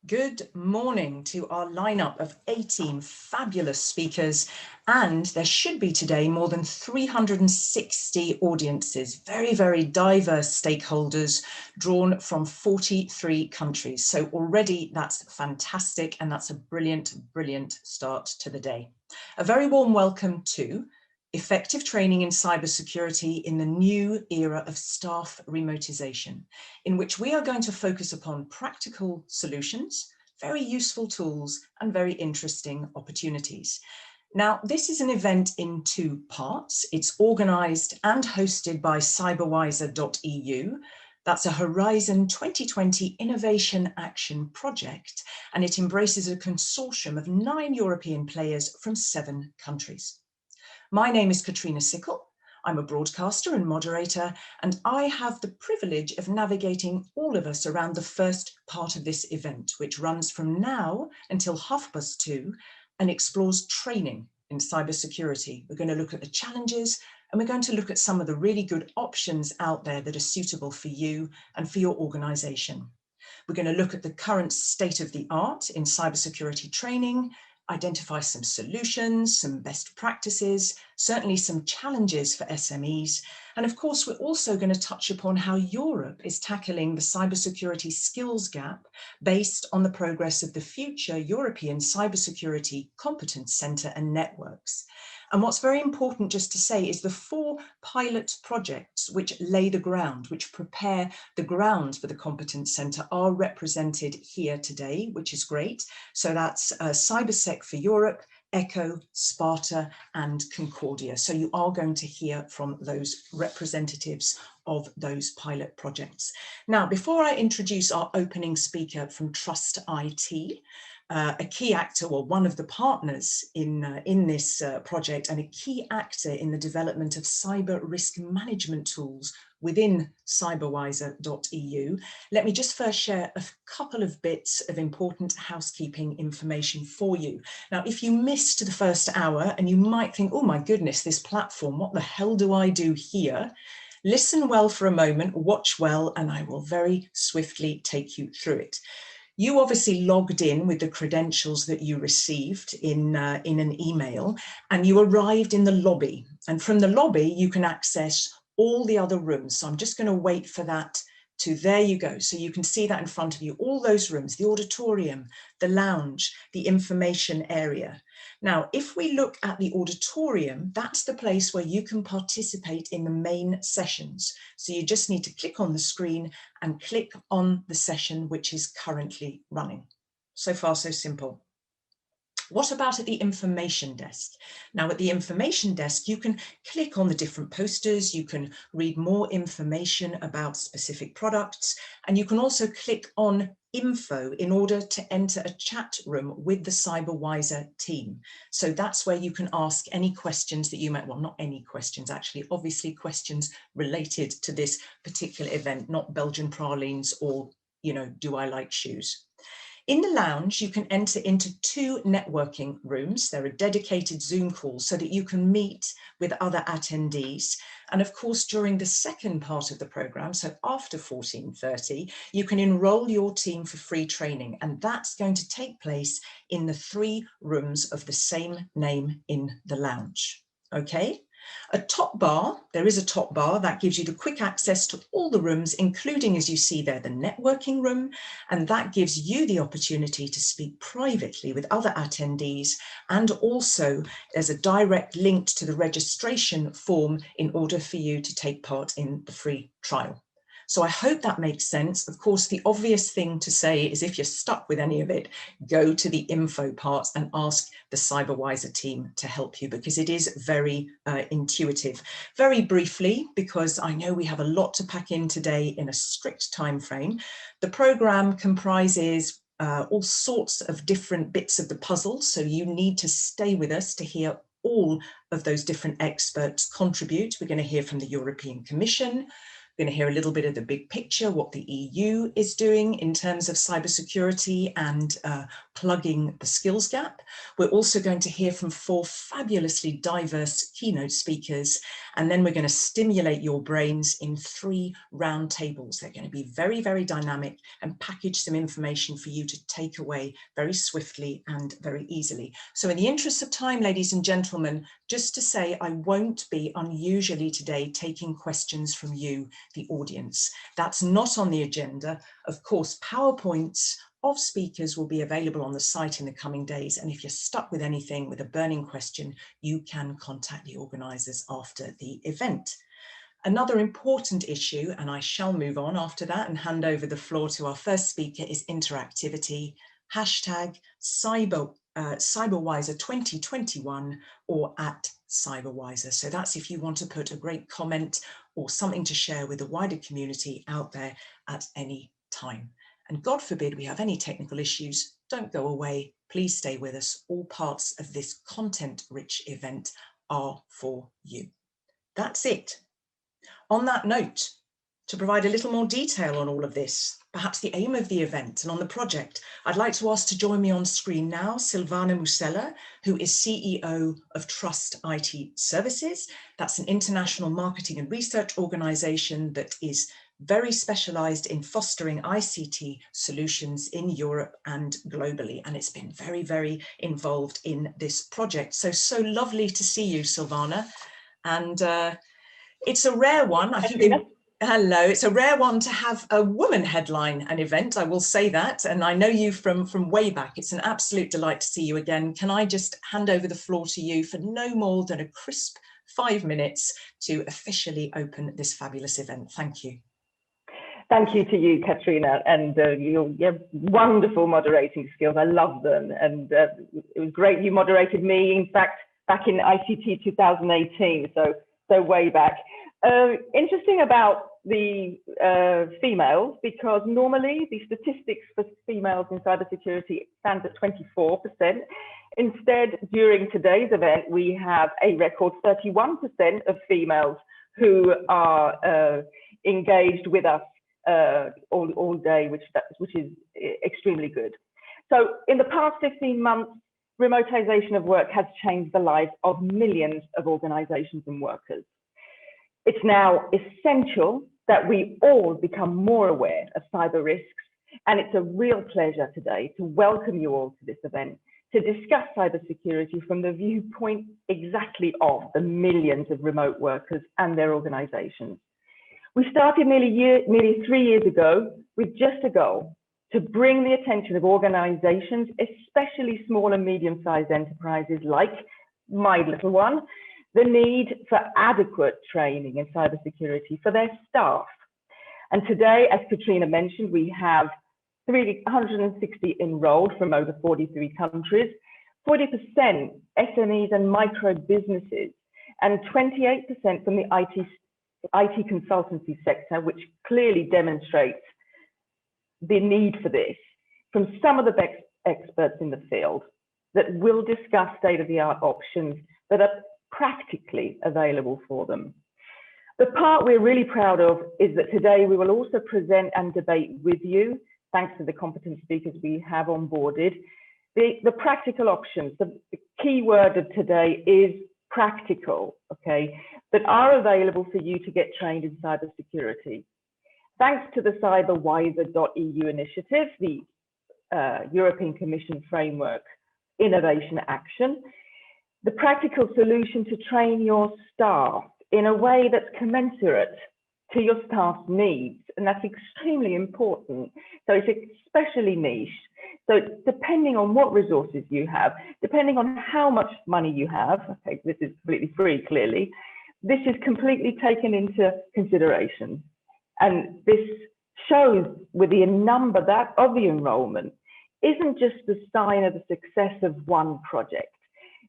Good morning to our lineup of 18 fabulous speakers, and there should be today more than 360 audiences, very diverse stakeholders drawn from 43 countries. So already that's fantastic, and that's a brilliant start to the day. A very warm welcome to effective training in cybersecurity in the new era of staff remotisation, in which we are going to focus upon practical solutions, very useful tools, and very interesting opportunities. Now, this is an event in two parts. It's organised and hosted by cyberwiser.eu. That's a Horizon 2020 Innovation Action project, and it embraces a consortium of 9 European players from 7 countries. My name is Katrina Sickle. I'm a broadcaster and moderator, and I have the privilege of navigating all of us around the first part of this event, which runs from now until 2:30 and explores training in cybersecurity. We're going to look at the challenges, and we're going to look at some of the really good options out there that are suitable for you and for your organization. We're going to look at the current state of the art in cybersecurity training, identify some solutions, some best practices, certainly some challenges for SMEs. And of course, we're also going to touch upon how Europe is tackling the cybersecurity skills gap based on the progress of the future European Cybersecurity Competence Centre and networks. And what's very important just to say is the 4 pilot projects which lay the ground, which prepare the ground for the Competence Centre are represented here today, which is great. So that's CyberSec for Europe, ECHO, Sparta, and Concordia. So you are going to hear from those representatives of those pilot projects. Now, before I introduce our opening speaker from Trust IT, a key actor, or one of the partners in this project, and a key actor in the development of cyber risk management tools within cyberwiser.eu. Let me just first share a couple of bits of important housekeeping information for you. Now, if you missed the first hour and you might think, oh my goodness, this platform, what the hell do I do here? Listen well for a moment, watch well, and I will very swiftly take you through it. You obviously logged in with the credentials that you received in an email, and you arrived in the lobby. And from the lobby, you can access all the other rooms. So I'm just going to wait for that to, there you go. So you can see that in front of you, all those rooms, the auditorium, the lounge, the information area. Now, if we look at the auditorium, that's the place where you can participate in the main sessions. So you just need to click on the screen and click on the session which is currently running. So far, so simple. What about at the information desk? Now, at the information desk, you can click on the different posters, you can read more information about specific products, and you can also click on info in order to enter a chat room with the CyberWiser team. So that's where you can ask any questions that you might, well, not any questions, actually, obviously questions related to this particular event, not Belgian pralines or, you know, do I like shoes? In the lounge, you can enter into 2 networking rooms. There are dedicated Zoom calls so that you can meet with other attendees. And of course, during the second part of the program, so after 14:30, you can enroll your team for free training. And that's going to take place in the 3 rooms of the same name in the lounge. Okay? A top bar, there is a top bar that gives you the quick access to all the rooms, including, as you see there, the networking room, and that gives you the opportunity to speak privately with other attendees, and also there's a direct link to the registration form in order for you to take part in the free trial. So I hope that makes sense. Of course, the obvious thing to say is if you're stuck with any of it, go to the info part and ask the CyberWiser team to help you, because it is very intuitive. Very briefly, because I know we have a lot to pack in today in a strict time frame, the program comprises all sorts of different bits of the puzzle, so you need to stay with us to hear all of those different experts contribute. We're going to hear from the European Commission. We're going to hear a little bit of the big picture, what the EU is doing in terms of cybersecurity and plugging the skills gap. We're also going to hear from 4 fabulously diverse keynote speakers, and then we're going to stimulate your brains in 3 roundtables. They're going to be very, very dynamic and package some information for you to take away very swiftly and very easily. So in the interest of time, ladies and gentlemen, just to say I won't be unusually today taking questions from you, the audience. That's not on the agenda. Of course, PowerPoints of speakers will be available on the site in the coming days. And if you're stuck with anything, with a burning question, you can contact the organisers after the event. Another important issue, and I shall move on after that and hand over the floor to our first speaker, is interactivity. Hashtag Cyberwiser 2021 or @Cyberwiser. So that's if you want to put a great comment or something to share with the wider community out there at any time. And God forbid we have any technical issues, don't go away. Please stay with us. All parts of this content-rich event are for you. That's it. On that note, to provide a little more detail on all of this, perhaps the aim of the event and on the project, I'd like to ask to join me on screen now, Silvana Musella, who is CEO of Trust IT Services. That's an international marketing and research organization that is very specialized in fostering ICT solutions in Europe and globally. And it's been very, very involved in this project. So lovely to see you, Silvana. And it's a rare one. I think hello, it's a rare one to have a woman headline an event, I will say that. And I know you from way back. It's an absolute delight to see you again. Can I just hand over the floor to you for no more than a crisp 5 minutes to officially open this fabulous event. Thank you. Thank you to you, Katrina, and your wonderful moderating skills. I love them. And it was great you moderated me, in fact, back in ICT 2018, so way back. Interesting about the females, because normally the statistics for females in cybersecurity stands at 24%. Instead, during today's event, we have a record 31% of females who are engaged with us all day, which is extremely good. So in the past 15 months, remotization of work has changed the lives of millions of organizations and workers. It's now essential that we all become more aware of cyber risks, and it's a real pleasure today to welcome you all to this event to discuss cybersecurity from the viewpoint exactly of the millions of remote workers and their organizations. We started nearly 3 years ago with just a goal: to bring the attention of organizations, especially small and medium-sized enterprises like my little one, the need for adequate training in cybersecurity for their staff. And today, as Katrina mentioned, we have 160 enrolled from over 43 countries, 40% SMEs and micro businesses, and 28% from the IT consultancy sector, which clearly demonstrates the need for this from some of the best experts in the field that will discuss state-of-the-art options that are practically available for them. The part we're really proud of is that today we will also present and debate with you, thanks to the competent speakers we have onboarded, the practical options. The key word of today is practical, okay, that are available for you to get trained in cybersecurity. Thanks to the cyberwiser.eu initiative, the European Commission Framework Innovation Action, the practical solution to train your staff in a way that's commensurate to your staff's needs. And that's extremely important. So it's especially niche. So depending on what resources you have, depending on how much money you have, okay, this is completely free, clearly, this is completely taken into consideration. And this shows with the number of the enrollment isn't just the sign of the success of one project,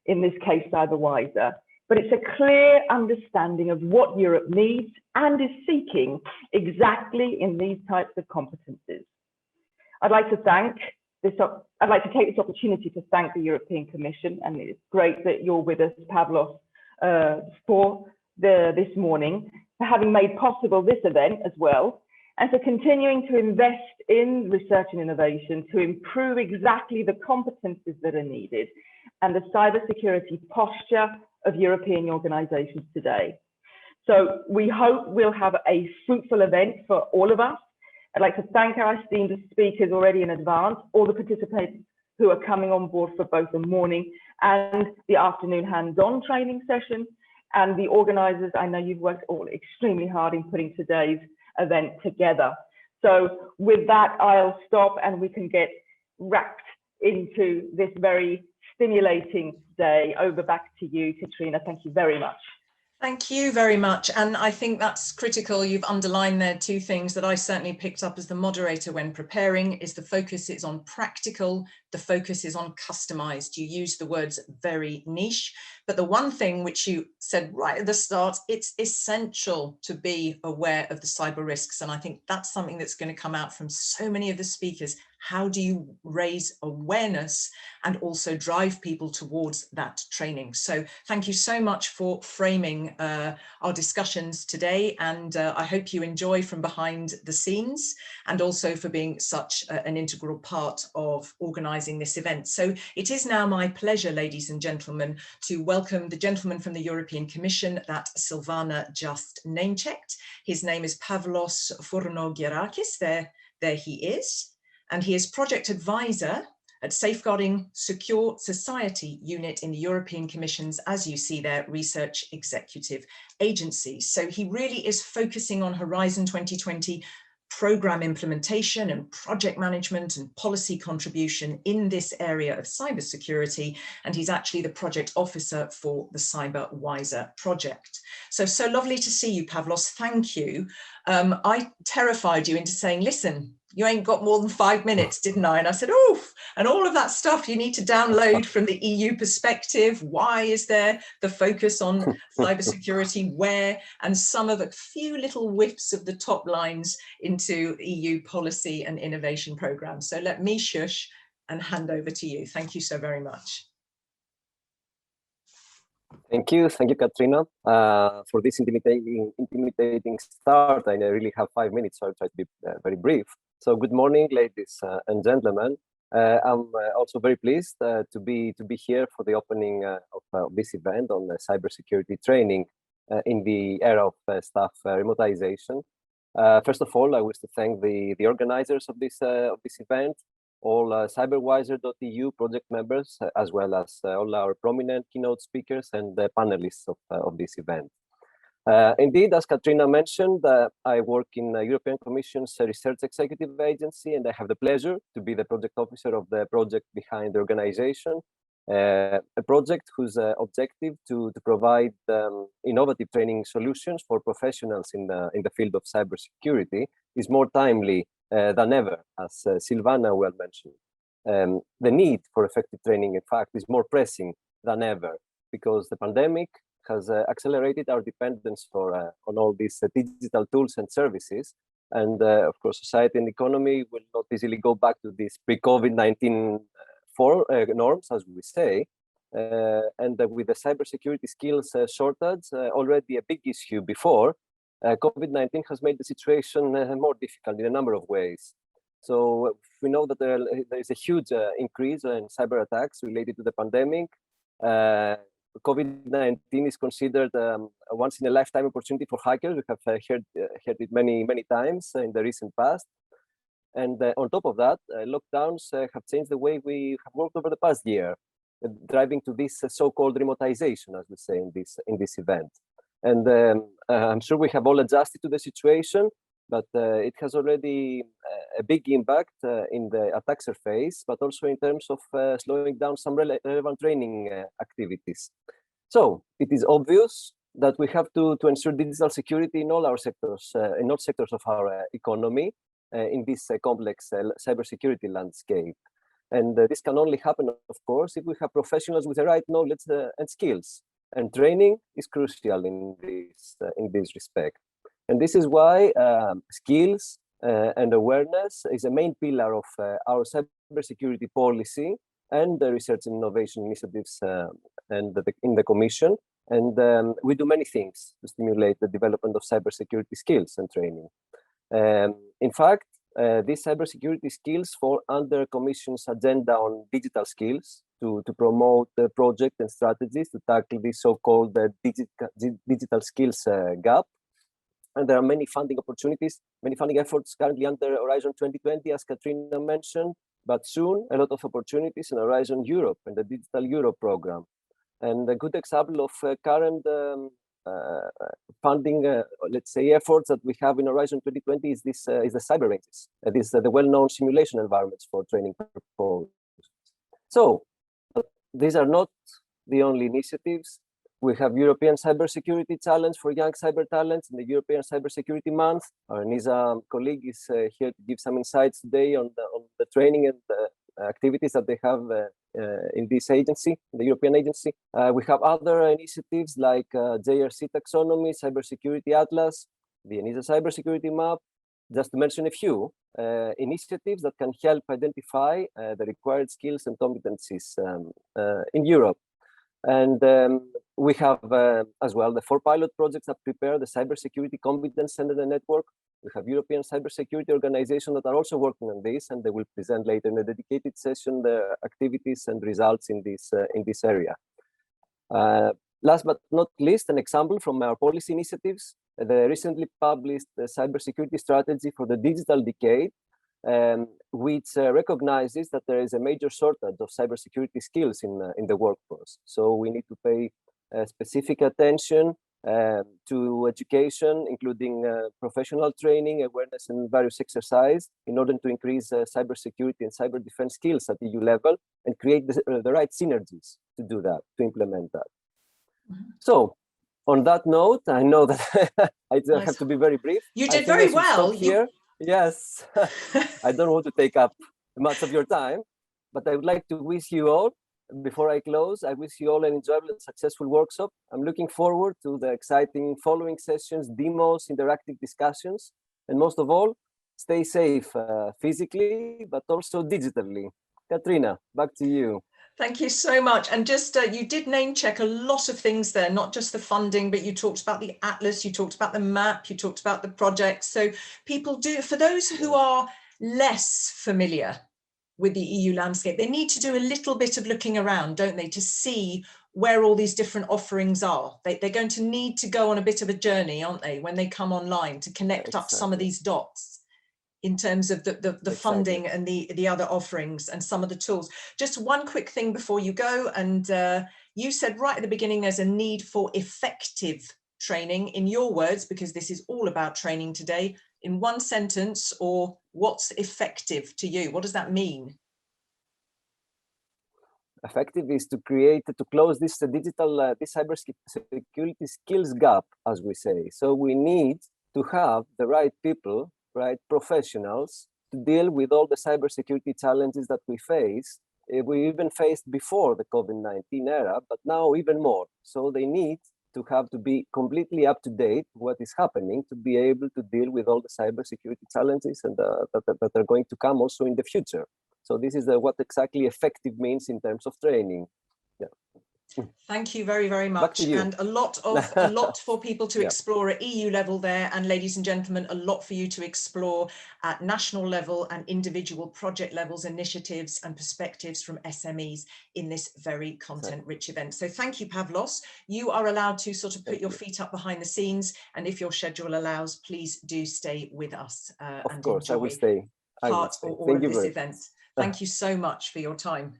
in this case, Cyberwiser, but it's a clear understanding of what Europe needs and is seeking exactly in these types of competencies. I'd like to take this opportunity to thank the European Commission, and it's great that you're with us, Pavlos, for this morning, for having made possible this event as well. and for continuing to invest in research and innovation to improve exactly the competences that are needed and the cybersecurity posture of European organizations today. So we hope we'll have a fruitful event for all of us. I'd like to thank our esteemed speakers already in advance, all the participants who are coming on board for both the morning and the afternoon hands-on training session, and the organizers. I know you've worked all extremely hard in putting today's event together. So with that, I'll stop and we can get wrapped into this very stimulating day. Over back to you, Katrina. Thank you very much. Thank you very much. And I think that's critical. You've underlined there two things that I certainly picked up as the moderator when preparing is the focus is on practical, the focus is on customized. You use the words very niche, but the one thing which you said right at the start, it's essential to be aware of the cyber risks. And I think that's something that's going to come out from so many of the speakers. How do you raise awareness and also drive people towards that training? So thank you so much for framing our discussions today. And I hope you enjoy from behind the scenes and also for being such an integral part of organising this event. So it is now my pleasure, ladies and gentlemen, to welcome the gentleman from the European Commission that Silvana just name-checked. His name is Pavlos Fournogerakis. There he is. And he is project advisor at Safeguarding Secure Society Unit in the European Commission's, as you see there, Research Executive Agency. So he really is focusing on Horizon 2020 program implementation and project management and policy contribution in this area of cybersecurity. And he's actually the project officer for the CyberWiser project. So lovely to see you, Pavlos. Thank you. I terrified you into saying, listen, you ain't got more than 5 minutes, didn't I? And I said, oof, and all of that stuff you need to download from the EU perspective. Why is there the focus on cybersecurity? Where? And some of a few little whiffs of the top lines into EU policy and innovation programs. So let me shush and hand over to you. Thank you so very much. Thank you, Katrina, for this intimidating start. I really have 5 minutes, so I'll try to be very brief. So good morning, ladies and gentlemen. I'm also very pleased to be here for the opening of this event on cybersecurity training in the era of staff remotization. First of all, I wish to thank the organizers of this event, all cyberwiser.eu project members, as well as all our prominent keynote speakers and panelists of this event. Indeed, as Katrina mentioned, I work in the European Commission's Research Executive Agency, and I have the pleasure to be the project officer of the project behind the organization, a project whose objective to provide innovative training solutions for professionals in the field of cybersecurity is more timely than ever, as Silvana well mentioned. The need for effective training, in fact, is more pressing than ever because the pandemic has accelerated our dependence on all these digital tools and services. And of course, society and economy will not easily go back to these pre-COVID-19 norms, as we say. And with the cybersecurity skills shortage, already a big issue before, COVID-19 has made the situation more difficult in a number of ways. So we know that there is a huge increase in cyber attacks related to the pandemic. COVID-19 is considered a once-in-a-lifetime opportunity for hackers. We have heard it many times in the recent past. And on top of that, lockdowns have changed the way we have worked over the past year, driving to this so-called remotization, as we say in this event. And I'm sure we have all adjusted to the situation, but it has already a big impact in the attack surface, but also in terms of slowing down some relevant training activities. So it is obvious that we have to ensure digital security in all our sectors, in all sectors of our economy, in this complex cybersecurity landscape. And this can only happen, of course, if we have professionals with the right knowledge and skills. And training is crucial in this respect. And this is why skills and awareness is a main pillar of our cybersecurity policy and the research and innovation initiatives in the Commission. And we do many things to stimulate the development of cybersecurity skills and training. In fact, these cybersecurity skills fall under Commission's agenda on digital skills to promote the project and strategies to tackle this so-called digital skills gap. And there are many funding opportunities, many funding efforts currently under Horizon 2020, as Katrina mentioned, but soon a lot of opportunities in Horizon Europe and the Digital Europe program. And a good example of current funding, let's say, efforts that we have in Horizon 2020 is this is the cyber ranges. This the well-known simulation environments for training purposes. So these are not the only initiatives. We have European Cybersecurity Challenge for young cyber talents in the European Cybersecurity Month. Our NISA colleague is here to give some insights today on the training and activities that they have in this agency, the European agency. We have other initiatives like JRC Taxonomy, Cybersecurity Atlas, the NISA Cybersecurity Map, just to mention a few initiatives that can help identify the required skills and competencies in Europe. And we have as well the 4 pilot projects that prepare the Cybersecurity Competence Center Network. We have European Cybersecurity Organization that are also working on this, and they will present later in a dedicated session the activities and results in this area. Last but not least, an example from our policy initiatives, the recently published Cybersecurity Strategy for the Digital Decade, which recognizes that there is a major shortage of cybersecurity skills in the workforce. So we need to pay specific attention to education, including professional training, awareness, and various exercise in order to increase cybersecurity and cyber defense skills at EU level and create the right synergies to do that, to implement that. Mm-hmm. So on that note, I know that I have to be very brief. You did very well. Here. Yes, I don't want to take up much of your time, but I would like to wish you all, before I close, I wish you all an enjoyable and successful workshop. I'm looking forward to the exciting following sessions, demos, interactive discussions, and most of all, stay safe physically, but also digitally. Katrina, back to you. Thank you so much. And just you did name check a lot of things there, not just the funding, but you talked about the atlas, you talked about the map, you talked about the projects. So people do, for those who are less familiar with the EU landscape, they need to do a little bit of looking around, don't they, to see where all these different offerings are. They're going to need to go on a bit of a journey, aren't they, when they come online to connect up some of these dots in terms of the funding and the other offerings and some of the tools. Just one quick thing before you go, and you said right at the beginning there's a need for effective training, in your words, because this is all about training today, in one sentence, or what's effective to you? What does that mean? Effective is to close this digital, this cybersecurity skills gap, as we say. So we need to have the right people, right professionals to deal with all the cybersecurity challenges that we face. We even faced before the COVID-19 era, but now even more. So they need to be completely up to date what is happening to be able to deal with all the cybersecurity challenges and that are going to come also in the future. So this is what exactly effective means in terms of training. Yeah. Thank you very, very much. And a lot for people to explore at EU level there. And ladies and gentlemen, a lot for you to explore at national level and individual project levels, initiatives and perspectives from SMEs in this very content-rich event. So thank you, Pavlos. You are allowed to sort of put your feet up behind the scenes. And if your schedule allows, please do stay with us. Of course, I will stay. Part or all of this event. Thank you so much for your time.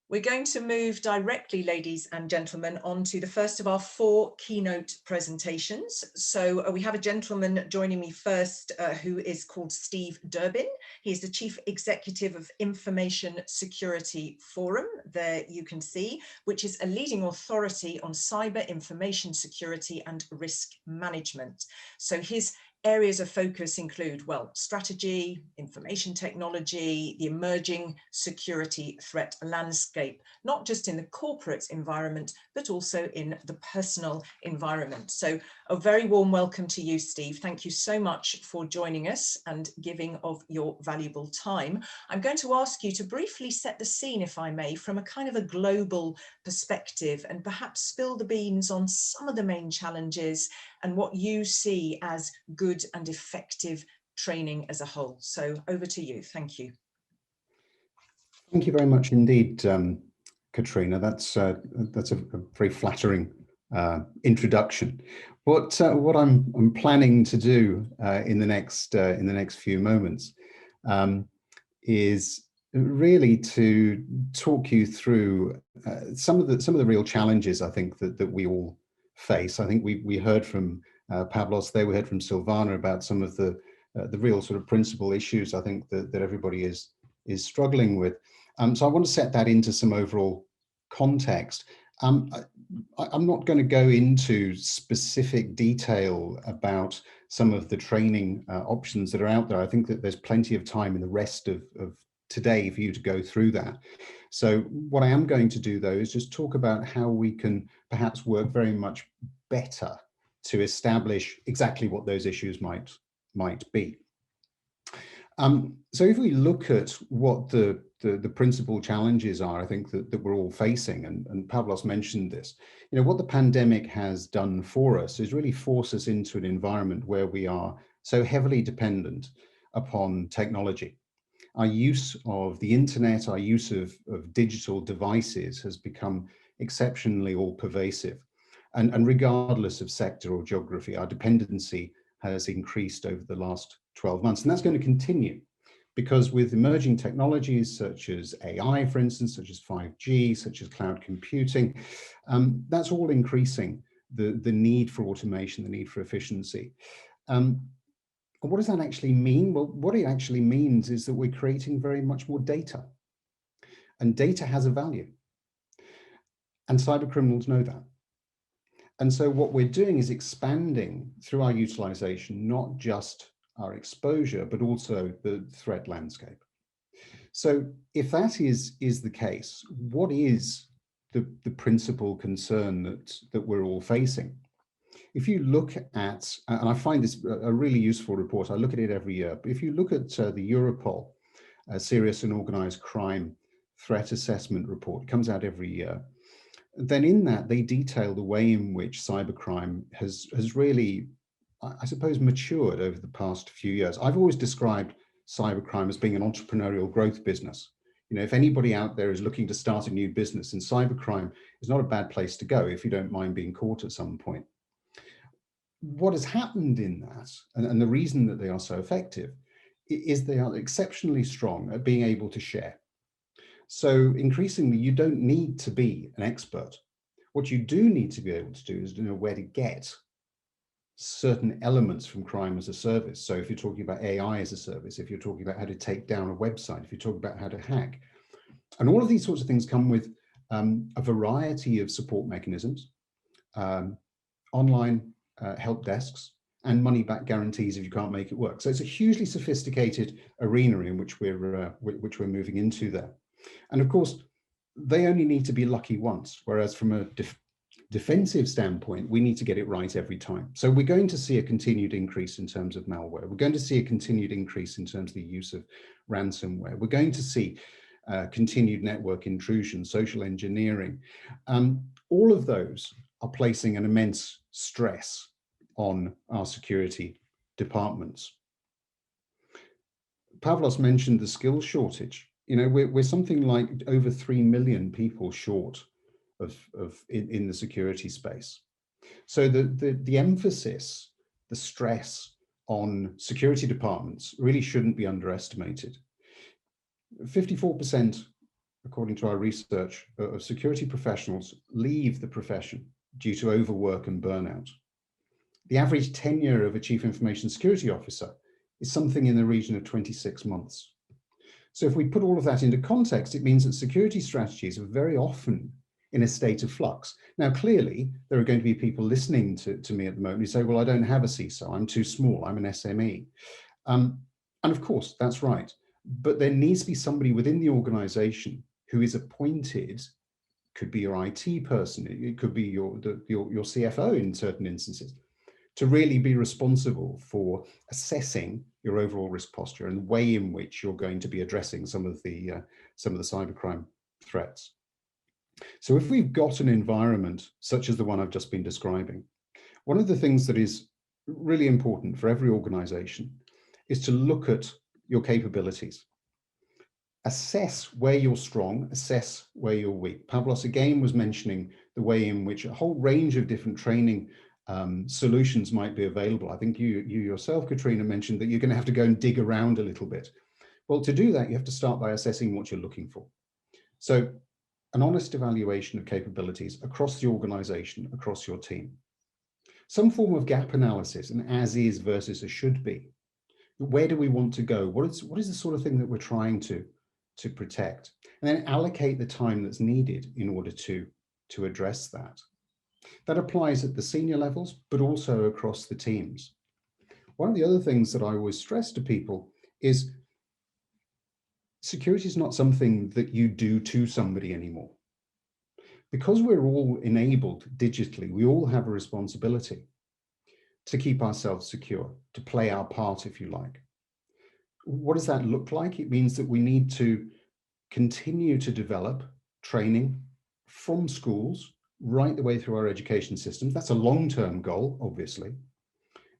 We're going to move directly, ladies and gentlemen, on to the first of our 4 keynote presentations. So we have a gentleman joining me first who is called Steve Durbin. He's the Chief Executive of Information Security Forum, there you can see, which is a leading authority on cyber information security and risk management. So his areas of focus include, well, strategy, information technology, the emerging security threat landscape, not just in the corporate environment, but also in the personal environment. So a very warm welcome to you, Steve. Thank you so much for joining us and giving of your valuable time. I'm going to ask you to briefly set the scene, if I may, from a kind of a global perspective and perhaps spill the beans on some of the main challenges and what you see as good and effective training as a whole. So over to you. Thank you. Thank you very much indeed, Katrina. That's a very flattering introduction. What I'm planning to do in the next few moments is really to talk you through some of the real challenges I think that we all face. I think we heard from Pavlos there, we heard from Silvana about some of the real sort of principal issues I think that everybody is struggling with. So I want to set that into some overall context. I'm not going to go into specific detail about some of the training options that are out there. I think that there's plenty of time in the rest of today for you to go through that. So what I am going to do though is just talk about how we can perhaps work very much better to establish exactly what those issues might be. So if we look at what the principal challenges are, I think that we're all facing, and Pavlos mentioned this, what the pandemic has done for us is really force us into an environment where we are so heavily dependent upon technology. Our use of the internet, our use of digital devices has become exceptionally all pervasive. And regardless of sector or geography, our dependency has increased over the last 12 months. And that's going to continue because with emerging technologies such as AI, for instance, such as 5G, such as cloud computing, that's all increasing the need for automation, the need for efficiency. What does that actually mean? Well, what it actually means is that we're creating very much more data, and data has a value, and cyber criminals know that. And so what we're doing is expanding through our utilization, not just our exposure, but also the threat landscape. So if that is the case, what is the principal concern that we're all facing? If you look at, and I find this a really useful report, I look at it every year, but if you look at the Europol Serious and Organized Crime Threat Assessment Report, it comes out every year, then in that they detail the way in which cybercrime has really, I suppose, matured over the past few years. I've always described cybercrime as being an entrepreneurial growth business. If anybody out there is looking to start a new business, and cybercrime is not a bad place to go if you don't mind being caught at some point. What has happened in that, and the reason that they are so effective, is they are exceptionally strong at being able to share. So increasingly, you don't need to be an expert. What you do need to be able to do is to know where to get certain elements from crime as a service. So if you're talking about AI as a service, if you're talking about how to take down a website, if you're talking about how to hack, and all of these sorts of things come with a variety of support mechanisms, online help desks, and money-back guarantees if you can't make it work. So it's a hugely sophisticated arena in which we're moving into there. And of course, they only need to be lucky once, whereas from a defensive standpoint, we need to get it right every time. So we're going to see a continued increase in terms of malware. We're going to see a continued increase in terms of the use of ransomware. We're going to see continued network intrusion, social engineering. All of those are placing an immense stress on our security departments. Pavlos mentioned the skills shortage. We're something like over 3 million people short in the security space. So the emphasis, the stress on security departments really shouldn't be underestimated. 54%, according to our research, of security professionals leave the profession due to overwork and burnout. The average tenure of a chief information security officer is something in the region of 26 months. So if we put all of that into context, it means that security strategies are very often in a state of flux. Now, clearly, there are going to be people listening to me at the moment who say, well, I don't have a CISO, I'm too small, I'm an SME. And of course, that's right. But there needs to be somebody within the organization who is appointed, could be your IT person, it could be your CFO in certain instances, to really be responsible for assessing your overall risk posture and the way in which you're going to be addressing some of the cybercrime threats. So if we've got an environment such as the one I've just been describing, One of the things that is really important for every organization is to look at your capabilities. Assess where you're strong, assess where you're weak. Pavlos again was mentioning the way in which a whole range of different training solutions might be available. I think you yourself, Katrina, mentioned that you're going to have to go and dig around a little bit. Well, to do that, you have to start by assessing what you're looking for. So an honest evaluation of capabilities across the organization, across your team. Some form of gap analysis, an as is versus a should be. Where do we want to go? What is the sort of thing that we're trying to protect? And then allocate the time that's needed in order to address that. That applies at the senior levels, but also across the teams. One of the other things that I always stress to people is security is not something that you do to somebody anymore. Because we're all enabled digitally, we all have a responsibility to keep ourselves secure, to play our part, if you like. What does that look like? It means that we need to continue to develop training from schools right the way through our education systems. That's a long-term goal, obviously.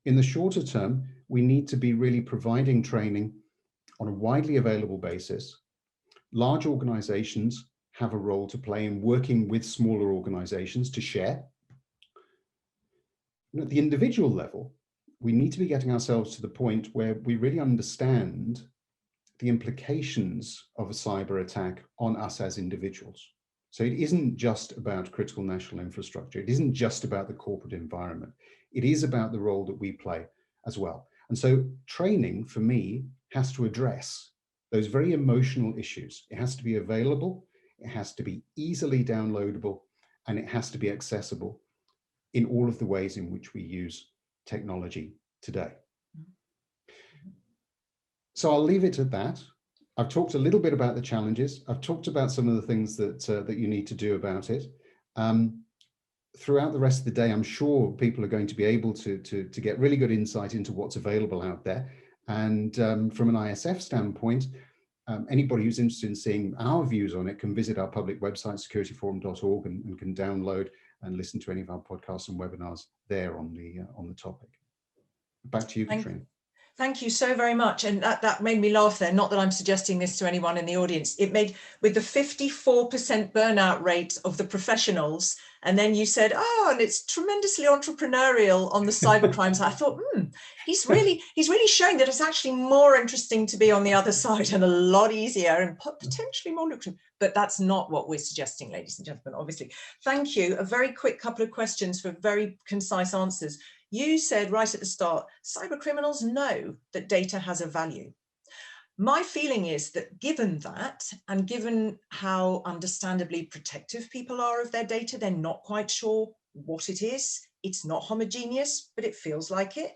In the shorter term, we need to be really providing training on a widely available basis. Large organizations have a role to play in working with smaller organizations to share. And at the individual level, we need to be getting ourselves to the point where we really understand the implications of a cyber attack on us as individuals. So it isn't just about critical national infrastructure. It isn't just about the corporate environment. It is about the role that we play as well. And so training, for me, has to address those very emotional issues. It has to be available, it has to be easily downloadable, and it has to be accessible in all of the ways in which we use technology today. So I'll leave it at that. I've talked a little bit about the challenges. I've talked about some of the things that you need to do about it. Throughout the rest of the day, I'm sure people are going to be able to get really good insight into what's available out there. And from an ISF standpoint, anybody who's interested in seeing our views on it can visit our public website, securityforum.org, and can download and listen to any of our podcasts and webinars there on the topic. Back to you, Katrina. Thank you so very much. And that made me laugh there. Not that I'm suggesting this to anyone in the audience. It made, with the 54% burnout rate of the professionals, and then you said, oh, and it's tremendously entrepreneurial on the cybercrimes. I thought, he's really showing that it's actually more interesting to be on the other side and a lot easier and potentially more lucrative. But that's not what we're suggesting, ladies and gentlemen, obviously. Thank you. A very quick couple of questions for very concise answers. You said right at the start, cyber criminals know that data has a value. My feeling is that given that, and given how understandably protective people are of their data, they're not quite sure what it is. It's not homogeneous, but it feels like it.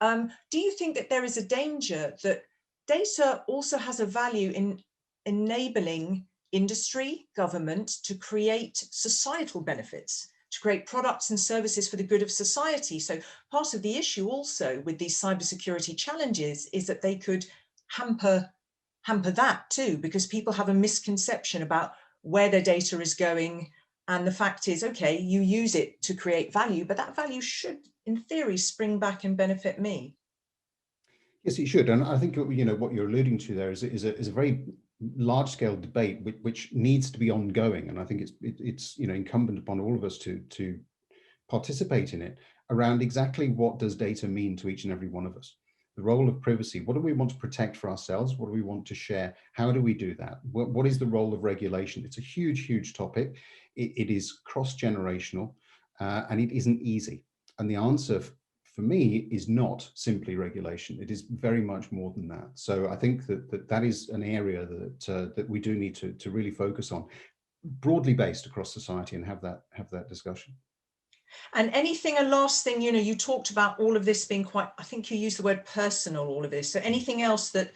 Do you think that there is a danger that data also has a value in enabling industry, government to create societal benefits, to create products and services for the good of society? So part of the issue also with these cybersecurity challenges is that they could hamper that too, because people have a misconception about where their data is going. And the fact is, okay, you use it to create value, but that value should, in theory, spring back and benefit me. Yes, it should. And I think, what you're alluding to there is a very large-scale debate which needs to be ongoing, and I think it's incumbent upon all of us to participate in it around exactly what does data mean to each and every one of us. The role of privacy. What do we want to protect for ourselves? What do we want to share? How do we do that? What is the role of regulation? It's a huge topic. It is cross-generational, and it isn't easy. And the answer for me is not simply regulation. It is very much more than that. So I think that is an area that we do need to really focus on, broadly based across society, and have that discussion. And a last thing, you talked about all of this being quite, I think you used the word personal, all of this. So anything else that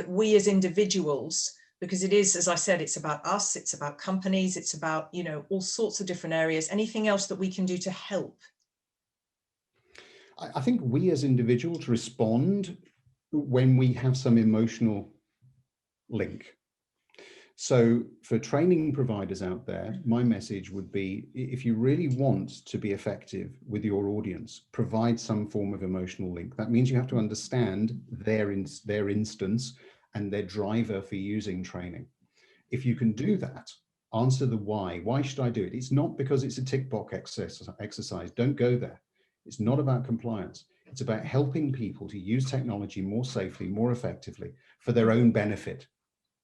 we as individuals, because it is, as I said, it's about us, it's about companies, it's about, all sorts of different areas. Anything else that we can do to help? I think we as individuals respond when we have some emotional link. So for training providers out there, my message would be, if you really want to be effective with your audience, provide some form of emotional link. That means you have to understand their instance and their driver for using training. If you can do that, answer the why. Why should I do it? It's not because it's a tick box exercise. Don't go there. It's not about compliance. It's about helping people to use technology more safely, more effectively for their own benefit.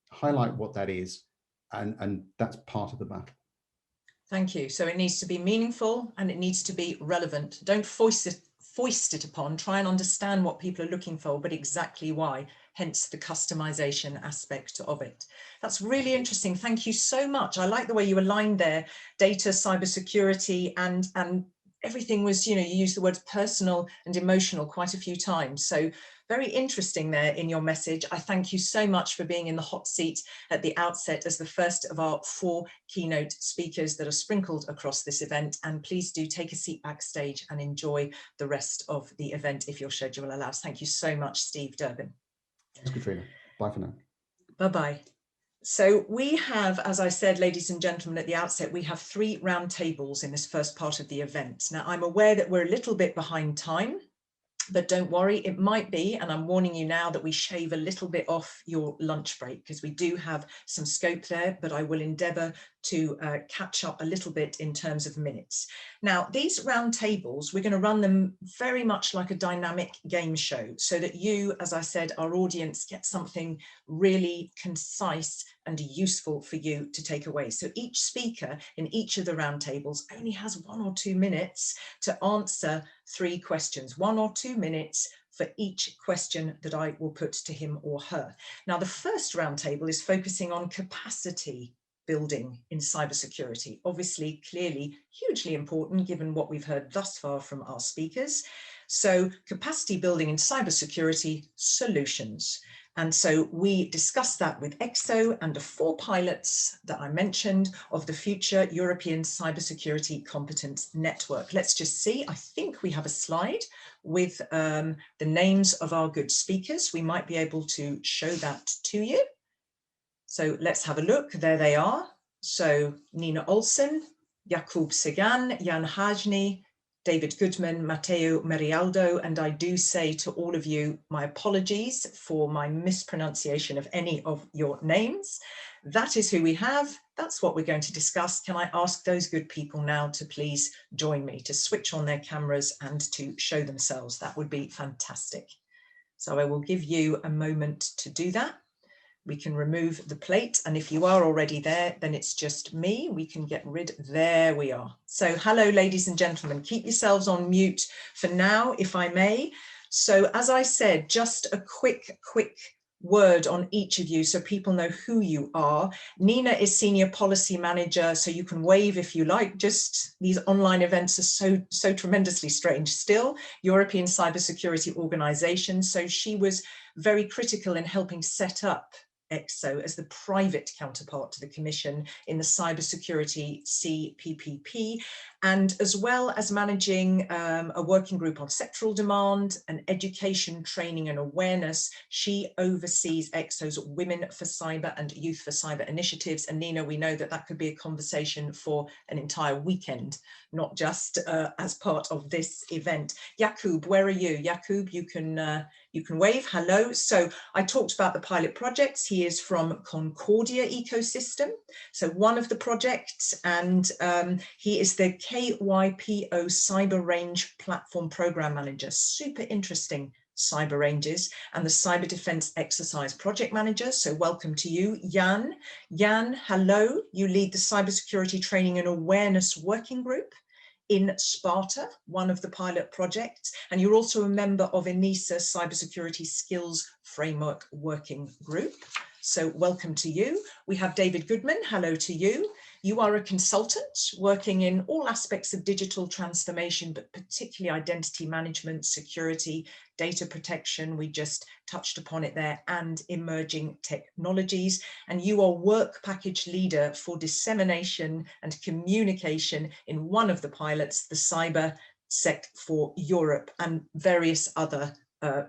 Highlight what that is, and that's part of the battle. Thank you. So it needs to be meaningful and it needs to be relevant. Don't foist it upon, try and understand what people are looking for, but exactly why, hence the customization aspect of it. That's really interesting. Thank you so much. I like the way you aligned there, data, cybersecurity, and everything was, you used the words personal and emotional quite a few times. So very interesting there in your message. I thank you so much for being in the hot seat at the outset as the first of our 4 keynote speakers that are sprinkled across this event. And please do take a seat backstage and enjoy the rest of the event if your schedule allows. Thank you so much, Steve Durbin. Thanks, Katrina. Bye for now. Bye-bye. So we have, as I said, ladies and gentlemen, at the outset, we have 3 roundtables in this first part of the event. Now, I'm aware that we're a little bit behind time, but don't worry, it might be, and I'm warning you now, that we shave a little bit off your lunch break because we do have some scope there, but I will endeavour to catch up a little bit in terms of minutes. Now, these roundtables, we're going to run them very much like a dynamic game show so that you, as I said, our audience, get something really concise and useful for you to take away. So each speaker in each of the roundtables only has 1 or 2 minutes to answer 3 questions, 1 or 2 minutes for each question that I will put to him or her. Now, the first roundtable is focusing on capacity building in cybersecurity. Obviously, clearly, hugely important given what we've heard thus far from our speakers. So capacity building in cybersecurity solutions. And so we discussed that with ECSO and the 4 pilots that I mentioned of the future European Cybersecurity Competence Network. Let's just see, I think we have a slide with the names of our good speakers. We might be able to show that to you. So let's have a look, there they are. So Nina Olsen, Jakub Sagan, Jan Hajny, David Goodman, Matteo Merialdo, and I do say to all of you, my apologies for my mispronunciation of any of your names. That is who we have. That's what we're going to discuss. Can I ask those good people now to please join me, to switch on their cameras and to show themselves? That would be fantastic. So I will give you a moment to do that. We can remove the plate, and if you are already there, then it's just me. We can get rid, there we are. So hello, ladies and gentlemen, keep yourselves on mute for now, if I may. So as I said, just a quick word on each of you so people know who you are. Nina is Senior Policy Manager, so you can wave if you like. Just these online events are so tremendously strange still. European Cybersecurity Organization, so she was very critical in helping set up ECSO as the private counterpart to the Commission in the Cybersecurity CPPP, and as well as managing a working group on sectoral demand and education, training and awareness. She oversees ECSO's Women for Cyber and Youth for Cyber initiatives. And Nina, we know that that could be a conversation for an entire weekend, not just as part of this event. Jakub, where are you? Jakub, you can wave, hello. So I talked about the pilot projects. He is from Concordia Ecosystem, so one of the projects, and he is the KYPO Cyber Range Platform Program Manager. Super interesting cyber ranges, and the Cyber Defense Exercise Project Manager. So welcome to you, Jan. Jan, hello. You lead the Cybersecurity Training and Awareness Working Group in Sparta, one of the pilot projects, and you're also a member of ENISA Cybersecurity Skills Framework Working Group. So welcome to you. We have David Goodman, hello to you. You are a consultant working in all aspects of digital transformation, but particularly identity management, security, data protection, we just touched upon it there, and emerging technologies. And you are work package leader for dissemination and communication in one of the pilots, the CyberSec for Europe, and various other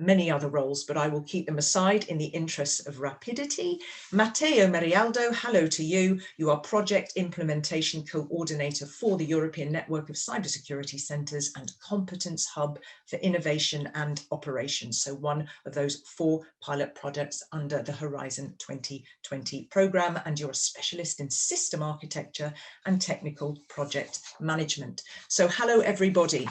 many other roles, but I will keep them aside in the interest of rapidity. Matteo Merialdo, hello to you. You are Project Implementation Coordinator for the European Network of Cybersecurity Centres and Competence Hub for Innovation and Operations. So one of those 4 pilot projects under the Horizon 2020 programme, and you're a specialist in system architecture and technical project management. So hello, everybody.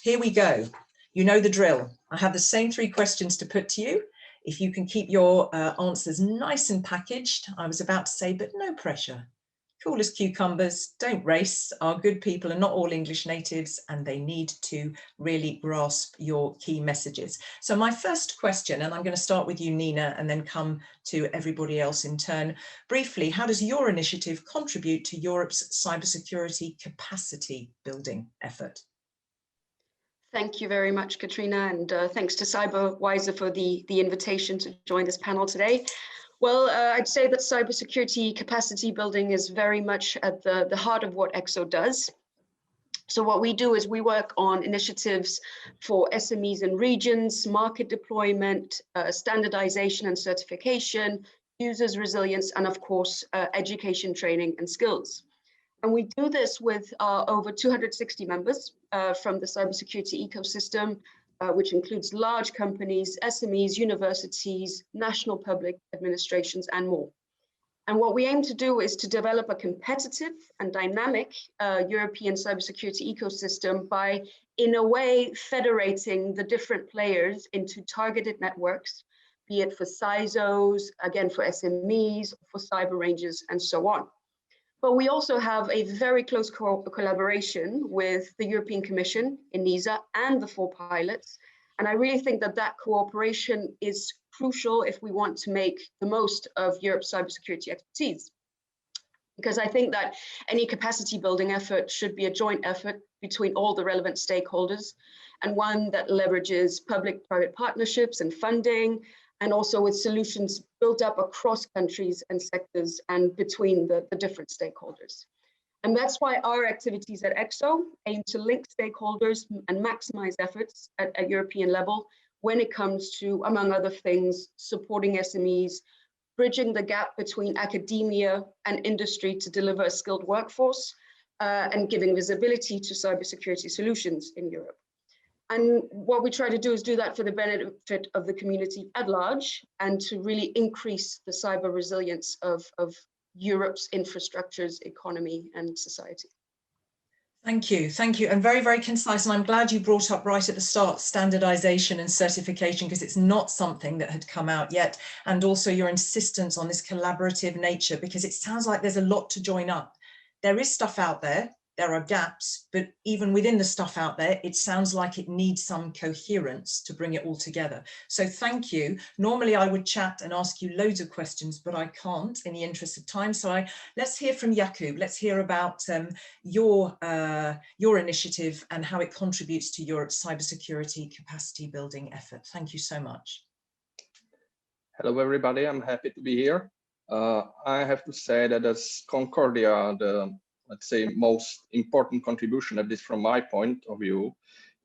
Here we go. You know the drill. I have the same 3 questions to put to you. If you can keep your answers nice and packaged, I was about to say, but no pressure. Cool as cucumbers, don't race. Our good people are not all English natives, and they need to really grasp your key messages. So my first question, and I'm going to start with you, Nina, and then come to everybody else in turn. Briefly, how does your initiative contribute to Europe's cybersecurity capacity building effort? Thank you very much, Katrina, and thanks to CyberWiser for the invitation to join this panel today. Well, I'd say that cybersecurity capacity building is very much at the heart of what ECSO does. So what we do is we work on initiatives for SMEs and regions, market deployment, standardization and certification, users resilience, and of course, education, training, and skills. And we do this with over 260 members from the cybersecurity ecosystem, which includes large companies, SMEs, universities, national public administrations, and more. And what we aim to do is to develop a competitive and dynamic European cybersecurity ecosystem by, in a way, federating the different players into targeted networks, be it for CISOs, again, for SMEs, for cyber ranges, and so on. But we also have a very close collaboration with the European Commission, ENISA, and the 4 pilots. And I really think that that cooperation is crucial if we want to make the most of Europe's cybersecurity expertise. Because I think that any capacity building effort should be a joint effort between all the relevant stakeholders, and one that leverages public-private partnerships and funding, and also with solutions built up across countries and sectors and between the different stakeholders. And that's why our activities at ECSO aim to link stakeholders and maximize efforts at European level when it comes to, among other things, supporting SMEs, bridging the gap between academia and industry to deliver a skilled workforce, and giving visibility to cybersecurity solutions in Europe. And what we try to do is do that for the benefit of the community at large, and to really increase the cyber resilience of Europe's infrastructures, economy, and society. Thank you, and very, very concise. And I'm glad you brought up right at the start standardization and certification, because it's not something that had come out yet. And also your insistence on this collaborative nature, because it sounds like there's a lot to join up. There is stuff out there. There are gaps, but even within the stuff out there, it sounds like it needs some coherence to bring it all together. So thank you. Normally I would chat and ask you loads of questions, but I can't in the interest of time. So let's hear from Jakub. Let's hear about your initiative and how it contributes to Europe's cybersecurity capacity building effort. Thank you so much. Hello, everybody. I'm happy to be here. I have to say that as Concordia, let's say, most important contribution, at least from my point of view,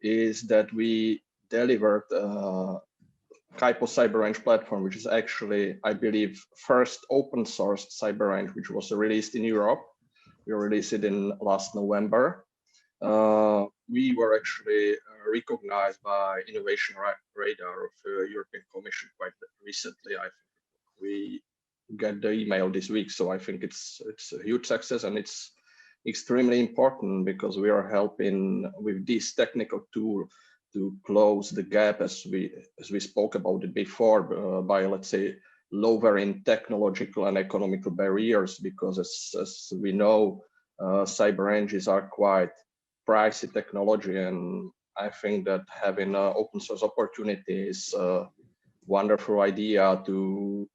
is that we delivered Kaipo Cyber Range platform, which is actually, I believe, first open source cyber range, which was released in Europe. We released it in last November. We were actually recognized by Innovation Radar of the European Commission quite recently. I think we got the email this week, so I think it's a huge success, and it's extremely important because we are helping with this technical tool to close the gap, as we spoke about it before, by, let's say, lowering technological and economical barriers, because as we know, cyber ranges are quite pricey technology, and I think that having an open source opportunity is a wonderful idea to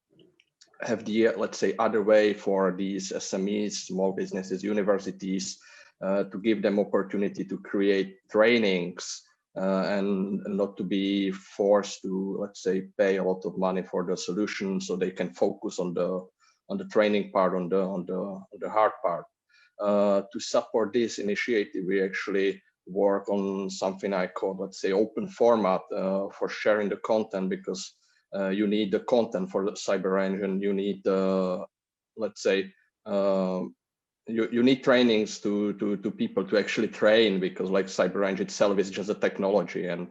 have the, let's say, other way for these SMEs, small businesses, universities, to give them opportunity to create trainings and not to be forced to, let's say, pay a lot of money for the solution, so they can focus on the training part, on the hard part. To support this initiative, we actually work on something I call, let's say, open format for sharing the content, because you need the content for the cyber engine. You need, let's say, you need trainings to people to actually train, because like CyberRange itself is just a technology, and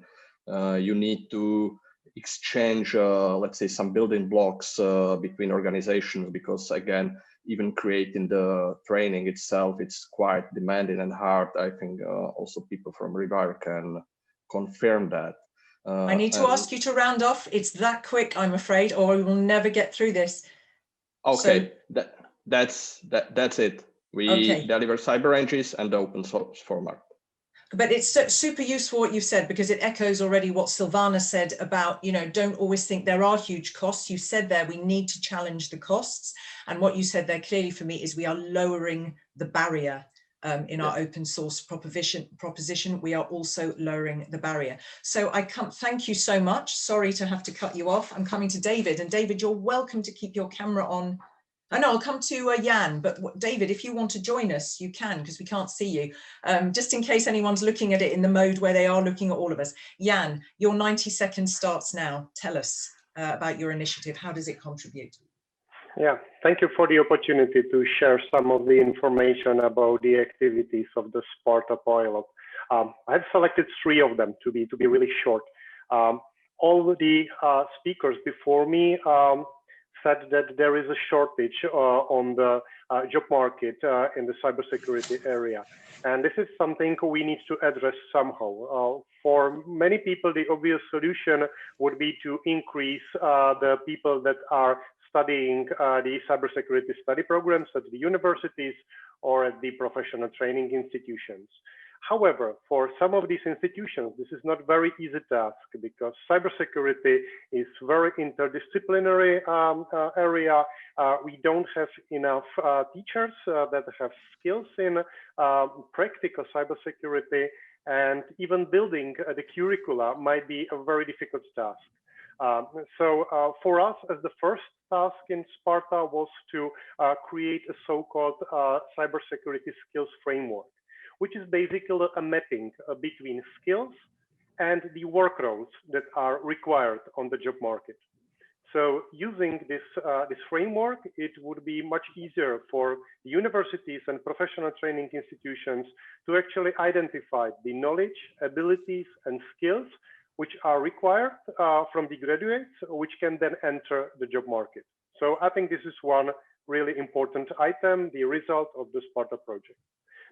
you need to exchange, let's say, some building blocks between organizations, because again, even creating the training itself, it's quite demanding and hard. I think also people from Revire can confirm that. I need to ask you to round off. It's that quick, I'm afraid, or we will never get through this. Okay, so, that's it. We deliver CyberRanges and the open source format. But it's super useful what you've said, because it echoes already what Silvana said about, you know, don't always think there are huge costs. You said there we need to challenge the costs. And what you said there clearly for me is we are lowering the barrier in our open source proposition. We are also lowering the barrier. So I can't thank you so much. Sorry to have to cut you off. I'm coming to David, and David, you're welcome to keep your camera on. I know I'll come to Jan, but David, if you want to join us, you can, because we can't see you. Just in case anyone's looking at it in the mode where they are looking at all of us. Jan, your 90 seconds starts now. Tell us about your initiative. How does it contribute? Yeah, thank you for the opportunity to share some of the information about the activities of the Sparta pilot. I've selected 3 of them to be really short. All the speakers before me said that there is a shortage on the job market in the cybersecurity area. And this is something we need to address somehow. For many people, the obvious solution would be to increase the people that are studying the cybersecurity study programs at the universities or at the professional training institutions. However, for some of these institutions, this is not very easy task, because cybersecurity is very interdisciplinary area. We don't have enough teachers that have skills in practical cybersecurity, and even building the curricula might be a very difficult task. So for us, as the first task in Sparta was to create a so-called cybersecurity skills framework, which is basically a mapping between skills and the work roles that are required on the job market. So using this framework, it would be much easier for universities and professional training institutions to actually identify the knowledge, abilities, and skills which are required from the graduates, which can then enter the job market. So I think this is one really important item, the result of the Sparta project.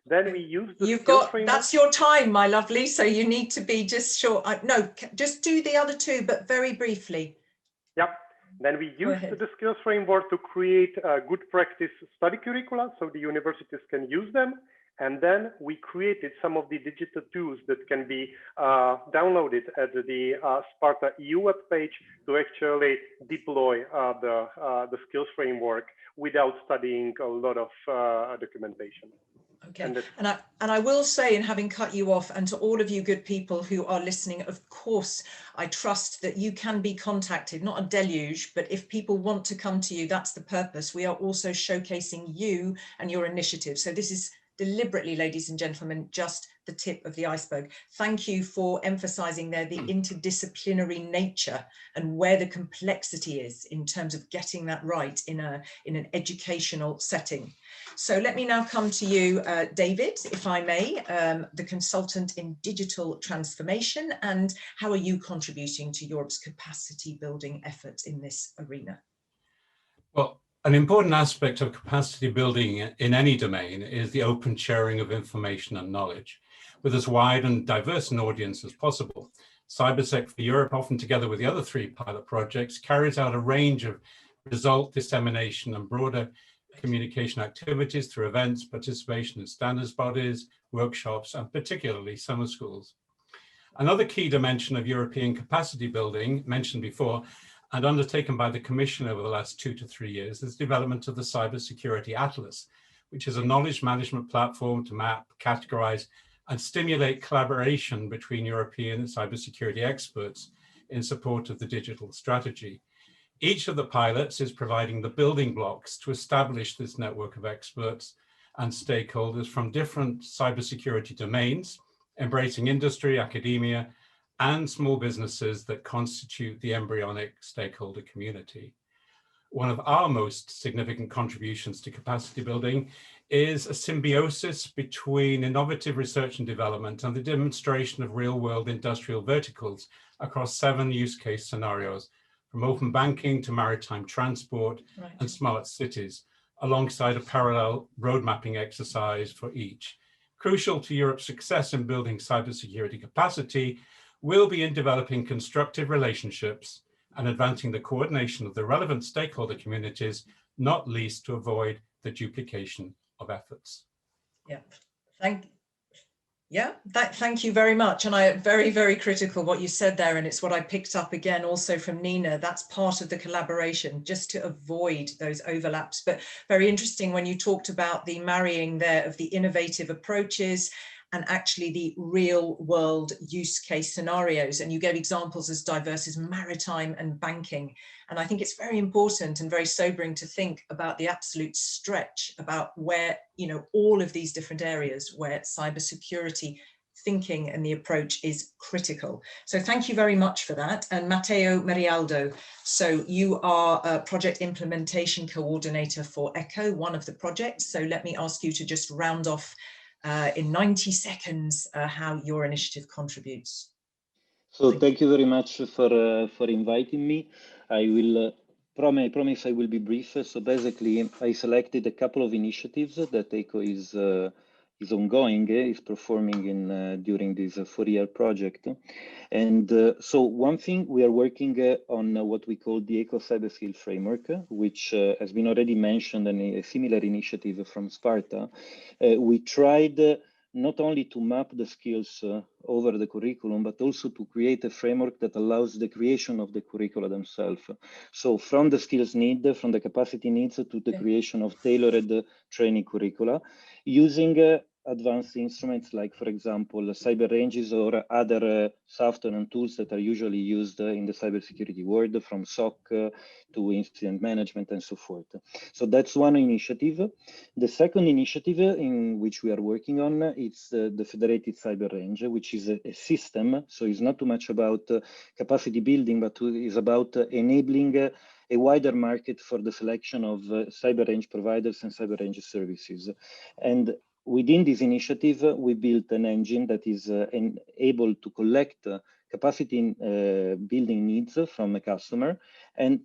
Then we use the framework. That's your time, my lovely. So you need to be just short. No, just do the other 2, but very briefly. Yep. Then we use the skills framework to create a good practice study curricula, so the universities can use them. And then we created some of the digital tools that can be downloaded at the Sparta EU webpage to actually deploy the skills framework without studying a lot of documentation. Okay, and I will say, in having cut you off, and to all of you good people who are listening, of course, I trust that you can be contacted, not a deluge, but if people want to come to you, that's the purpose. We are also showcasing you and your initiative. So this is deliberately, ladies and gentlemen, just the tip of the iceberg. Thank you for emphasizing there the interdisciplinary nature and where the complexity is in terms of getting that right in an educational setting. So let me now come to you, David, if I may, the consultant in digital transformation, and how are you contributing to Europe's capacity building efforts in this arena? Well, an important aspect of capacity building in any domain is the open sharing of information and knowledge with as wide and diverse an audience as possible. Cybersec for Europe, often together with the other 3 pilot projects, carries out a range of result dissemination and broader communication activities through events, participation in standards bodies, workshops, and particularly summer schools. Another key dimension of European capacity building, mentioned before, and undertaken by the Commission over the last 2 to 3 years, is development of the Cybersecurity Atlas, which is a knowledge management platform to map, categorize, and stimulate collaboration between European cybersecurity experts in support of the digital strategy. Each of the pilots is providing the building blocks to establish this network of experts and stakeholders from different cybersecurity domains, embracing industry, academia, and small businesses that constitute the embryonic stakeholder community. One of our most significant contributions to capacity building is a symbiosis between innovative research and development and the demonstration of real-world industrial verticals across 7 use case scenarios, from open banking to maritime transport and smart cities, alongside a parallel road mapping exercise for each. Crucial to Europe's success in building cybersecurity capacity will be in developing constructive relationships and advancing the coordination of the relevant stakeholder communities, not least to avoid the duplication of efforts. Yeah, thank you very much. And I very, very critical what you said there. And it's what I picked up again also from Nina. That's part of the collaboration, just to avoid those overlaps. But very interesting when you talked about the marrying there of the innovative approaches and actually the real world use case scenarios. And you gave examples as diverse as maritime and banking. And I think it's very important and very sobering to think about the absolute stretch about where, all of these different areas where cybersecurity thinking and the approach is critical. So thank you very much for that. And Matteo Marialdo, so you are a project implementation coordinator for ECHO, one of the projects. So let me ask you to just round off in 90 seconds how your initiative contributes. So thank you very much for inviting me. I will promise I will be brief. So basically, I selected a couple of initiatives that ECHO is ongoing, is performing in during this 4-year project. And so one thing, we are working on what we call the ECHO Cyber Skill Framework, which has been already mentioned in a similar initiative from Sparta. We tried not only to map the skills over the curriculum, but also to create a framework that allows the creation of the curricula themselves. So from the skills need, from the capacity needs to the creation of tailored training curricula, using advanced instruments like, for example, cyber ranges or other software and tools that are usually used in the cybersecurity world, from SOC to incident management and so forth. So that's one initiative. The second initiative in which we are working on is the Federated Cyber Range, which is a system. So it's not too much about capacity building, but is about enabling a wider market for the selection of cyber range providers and cyber range services. And within this initiative, we built an engine that is able to collect capacity building needs from a customer and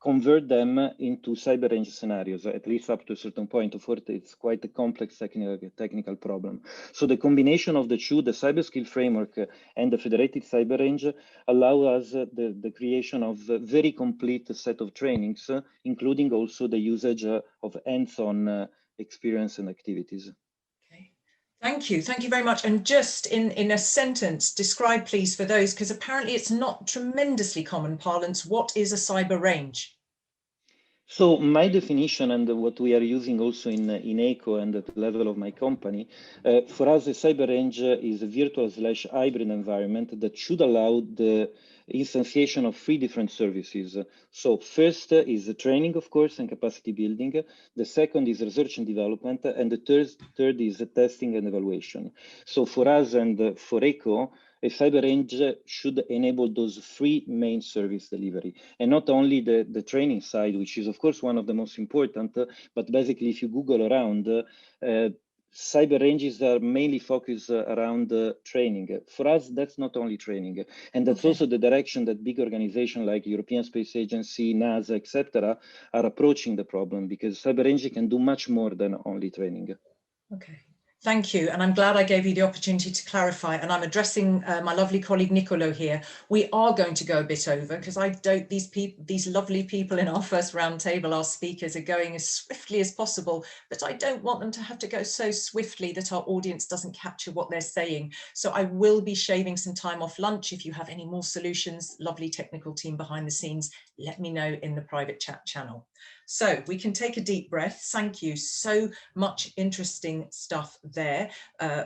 convert them into cyber range scenarios, at least up to a certain point. Of course, it's quite a complex technical problem. So the combination of the two, the cyber skill framework and the federated cyber range, allow us the creation of a very complete set of trainings, including also the usage of hands-on experience and activities. Thank you very much. And just in a sentence, describe please for those, because apparently it's not tremendously common parlance, what is a cyber range? So my definition, and what we are using also in ECHO and at the level of my company, for us a cyber range is a virtual/hybrid environment that should allow the instantiation of 3 different services. So first is the training, of course, and capacity building. The second is research and development. And the third is testing and evaluation. So for us and for ECHO, a cyber range should enable those 3 main service delivery, and not only the training side, which is of course one of the most important, but basically if you Google around, cyber ranges are mainly focused around training. For us, that's not only training, and that's also the direction that big organizations like European Space Agency, NASA, etc., are approaching the problem, because cyber range can do much more than only training. Okay. Thank you. And I'm glad I gave you the opportunity to clarify. And I'm addressing my lovely colleague Nicolo here. We are going to go a bit over because these lovely people in our first roundtable, our speakers, are going as swiftly as possible, but I don't want them to have to go so swiftly that our audience doesn't capture what they're saying. So I will be shaving some time off lunch. If you have any more solutions, lovely technical team behind the scenes, let me know in the private chat channel. So we can take a deep breath. Thank you. So much interesting stuff there.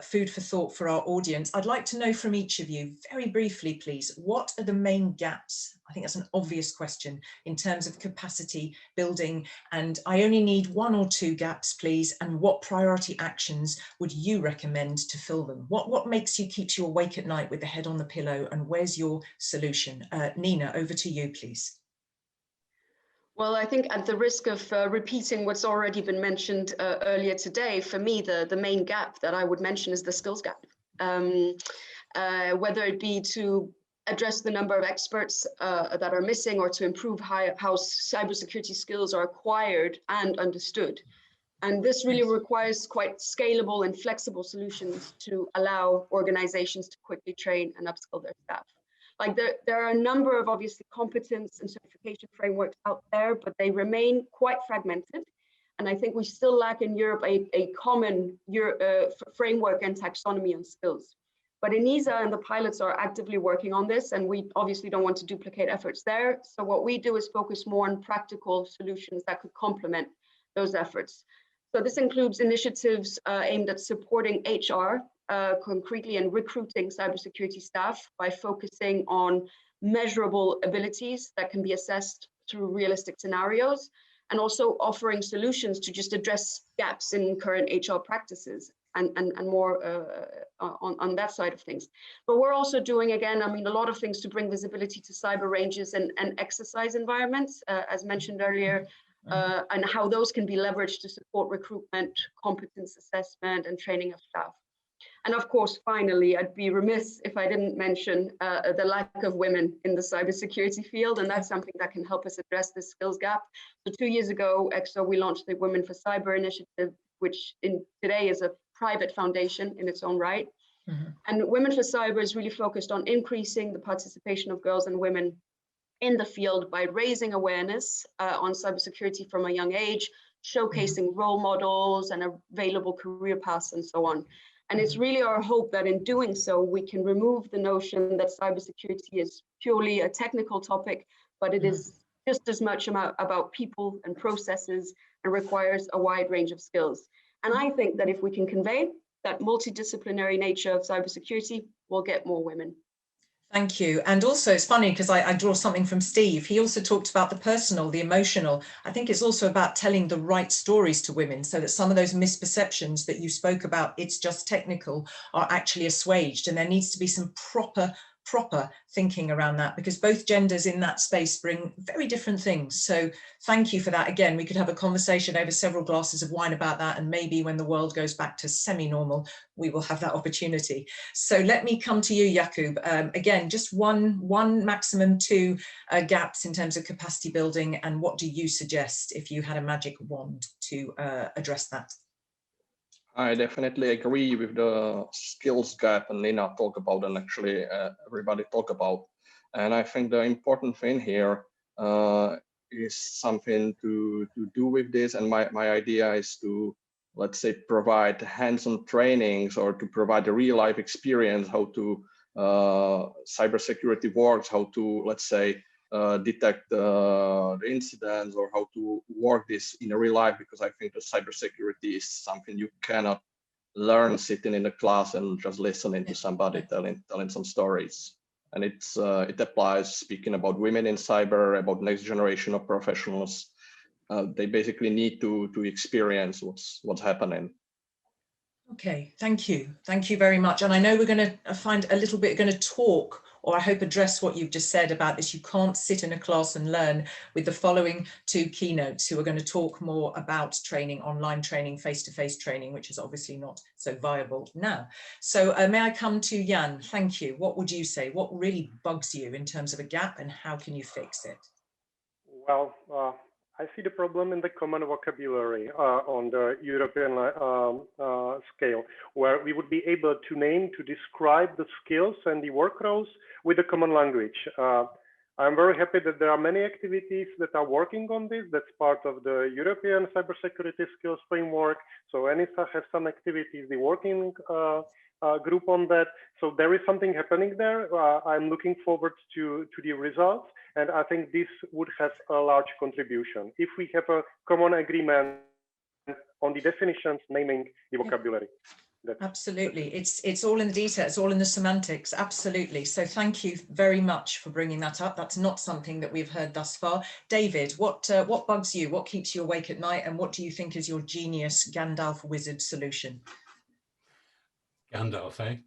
Food for thought for our audience. I'd like to know from each of you, very briefly, please, what are the main gaps? I think that's an obvious question in terms of capacity building. And I only need 1 or 2 gaps, please. And what priority actions would you recommend to fill them? What keeps you awake at night with the head on the pillow? And where's your solution? Nina, over to you, please. Well, I think at the risk of repeating what's already been mentioned earlier today, for me, the main gap that I would mention is the skills gap. Whether it be to address the number of experts that are missing, or to improve how cybersecurity skills are acquired and understood. And this really requires quite scalable and flexible solutions to allow organizations to quickly train and upskill their staff. Like there are a number of obviously competence and certification frameworks out there, but they remain quite fragmented. And I think we still lack in Europe a common framework and taxonomy on skills. But ENISA and the pilots are actively working on this, and we obviously don't want to duplicate efforts there. So what we do is focus more on practical solutions that could complement those efforts. So this includes initiatives aimed at supporting HR concretely and recruiting cybersecurity staff by focusing on measurable abilities that can be assessed through realistic scenarios, and also offering solutions to just address gaps in current HR practices and more on that side of things. But we're also doing, again, I mean, a lot of things to bring visibility to cyber ranges and exercise environments, as mentioned earlier, and how those can be leveraged to support recruitment, competence assessment, and training of staff. And of course, finally, I'd be remiss if I didn't mention the lack of women in the cybersecurity field, and that's something that can help us address this skills gap. So 2 years ago, ECSO, we launched the Women for Cyber initiative, which today is a private foundation in its own right. And Women for Cyber is really focused on increasing the participation of girls and women in the field by raising awareness on cybersecurity from a young age, showcasing role models and available career paths and so on. And it's really our hope that in doing so, we can remove the notion that cybersecurity is purely a technical topic, but it is just as much about people and processes, and requires a wide range of skills. And I think that if we can convey that multidisciplinary nature of cybersecurity, we'll get more women. Thank you. And also, it's funny because I draw something from Steve. He also talked about the personal, the emotional. I think it's also about telling the right stories to women so that some of those misperceptions that you spoke about, it's just technical, are actually assuaged. And there needs to be some proper thinking around that, because both genders in that space bring very different things. So thank you for that. Again, we could have a conversation over several glasses of wine about that, and maybe when the world goes back to semi-normal, we will have that opportunity. So let me come to you, Jakub. Again, just one maximum 2 gaps in terms of capacity building, and what do you suggest if you had a magic wand to address that? I definitely agree with the skills gap and Nina talk about, and actually everybody talk about. And I think the important thing here is something to do with this. And my idea is to, let's say, provide hands-on trainings, or to provide a real life experience, how to cybersecurity works, how to, let's say, detect the incidents, or how to work this in real life, because I think that cybersecurity is something you cannot learn sitting in a class and just listening to somebody telling some stories. And it applies, speaking about women in cyber, about next generation of professionals. They basically need to experience what's happening. Okay, thank you. Thank you very much. And I know we're going to find a little bit, going to talk, or I hope address what you've just said about this. You can't sit in a class and learn, with the following 2 keynotes who are going to talk more about training, online training, face-to-face training, which is obviously not so viable now. So may I come to Jan? Thank you. What would you say? What really bugs you in terms of a gap, and how can you fix it? Well, I see the problem in the common vocabulary on the European scale, where we would be able to describe the skills and the work roles with a common language. I'm very happy that there are many activities that are working on this. That's part of the European Cybersecurity Skills Framework. So ENISA has some activities, the working group on that. So there is something happening there. I'm looking forward to the results. And I think this would have a large contribution if we have a common agreement on the definitions, naming the vocabulary. Absolutely. It's all in the detail. It's all in the semantics. Absolutely. So thank you very much for bringing that up. That's not something that we've heard thus far. David, what bugs you? What keeps you awake at night? And what do you think is your genius Gandalf wizard solution? Gandalf, eh?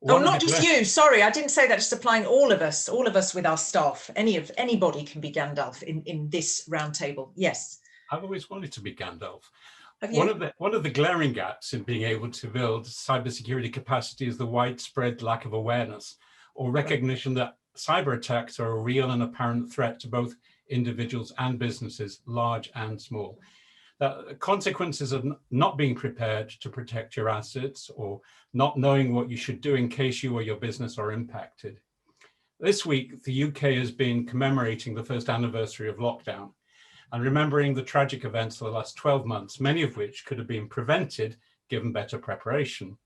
Oh, not just you. Sorry, I didn't say that. Just applying all of us with our staff. Anybody can be Gandalf in this roundtable. Yes. I've always wanted to be Gandalf. Have you? One of the glaring gaps in being able to build cybersecurity capacity is the widespread lack of awareness or recognition that cyber attacks are a real and apparent threat to both individuals and businesses, large and small. The consequences of not being prepared to protect your assets or not knowing what you should do in case you or your business are impacted. This week, the UK has been commemorating the first anniversary of lockdown and remembering the tragic events of the last 12 months, many of which could have been prevented given better preparation.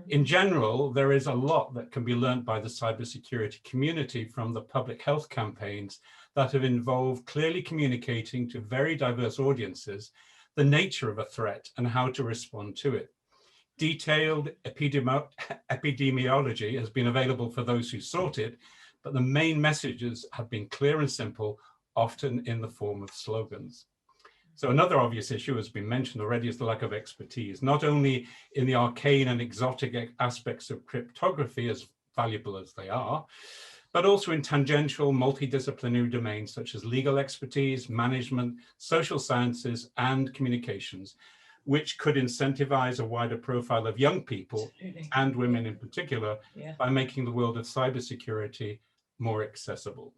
In general, there is a lot that can be learned by the cybersecurity community from the public health campaigns that have involved clearly communicating to very diverse audiences the nature of a threat and how to respond to it. Detailed epidemiology has been available for those who sought it, but the main messages have been clear and simple, often in the form of slogans. So another obvious issue has been mentioned already is the lack of expertise, not only in the arcane and exotic aspects of cryptography, as valuable as they are, but also in tangential multidisciplinary domains such as legal expertise, management, social sciences, and communications, which could incentivize a wider profile of young people and women in particular by making the world of cybersecurity more accessible.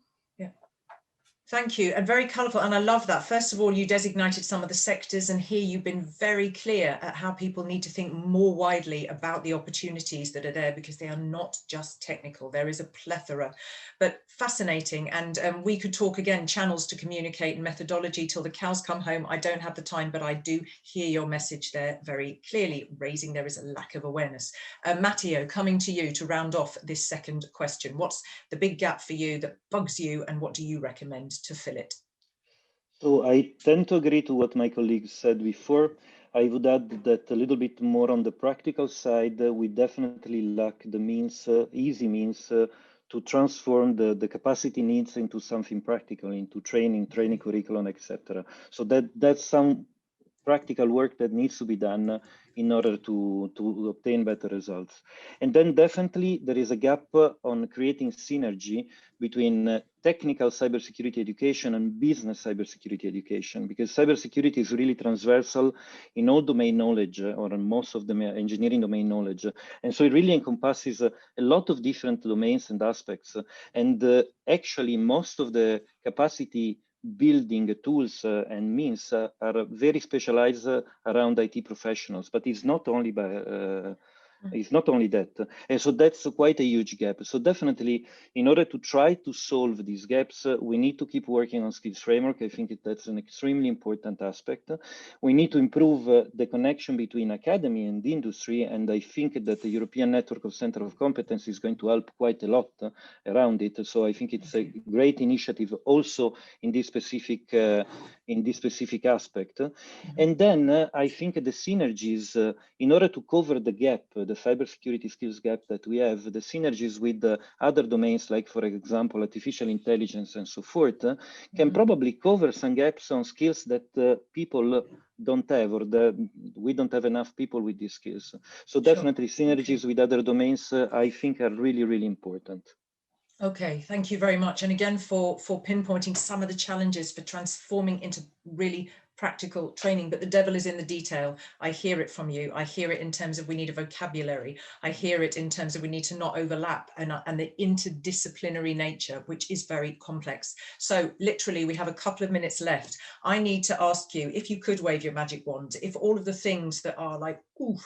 Thank you, and very colourful, and I love that. First of all, you designated some of the sectors, and here you've been very clear at how people need to think more widely about the opportunities that are there, because they are not just technical. There is a plethora, but fascinating. And we could talk again, channels to communicate and methodology till the cows come home. I don't have the time, but I do hear your message there very clearly, raising there is a lack of awareness. Matteo, coming to you to round off this second question. What's the big gap for you that bugs you, and what do you recommend to fill it? So I tend to agree to what my colleagues said before. I would add that a little bit more on the practical side, we definitely lack the means, easy means to transform the capacity needs into something practical, into training curriculum, etc. So that's some practical work that needs to be done in order to obtain better results. And then definitely there is a gap on creating synergy between technical cybersecurity education and business cybersecurity education, because cybersecurity is really transversal in all domain knowledge or in most of the engineering domain knowledge. And so it really encompasses a lot of different domains and aspects. And actually most of the capacity building tools and means are very specialized around IT professionals, but it's not only that. And so that's quite a huge gap. So definitely, in order to try to solve these gaps, we need to keep working on skills framework. I think that's an extremely important aspect. We need to improve the connection between academy and industry. And I think that the European Network of Center of Competence is going to help quite a lot around it. So I think it's a great initiative also in this specific aspect. And then I think the synergies, in order to cover the gap, the cybersecurity skills gap that we have, the synergies with the other domains, like for example, artificial intelligence and so forth, can probably cover some gaps on skills that people don't have, or we don't have enough people with these skills. So definitely synergies with other domains, I think are really, really important. Okay, thank you very much. And again, for pinpointing some of the challenges for transforming into really practical training, but the devil is in the detail. I hear it from you. I hear it in terms of we need a vocabulary. I hear it in terms of we need to not overlap and the interdisciplinary nature, which is very complex. So literally we have a couple of minutes left. I need to ask you, if you could wave your magic wand, if all of the things that are like, ooh,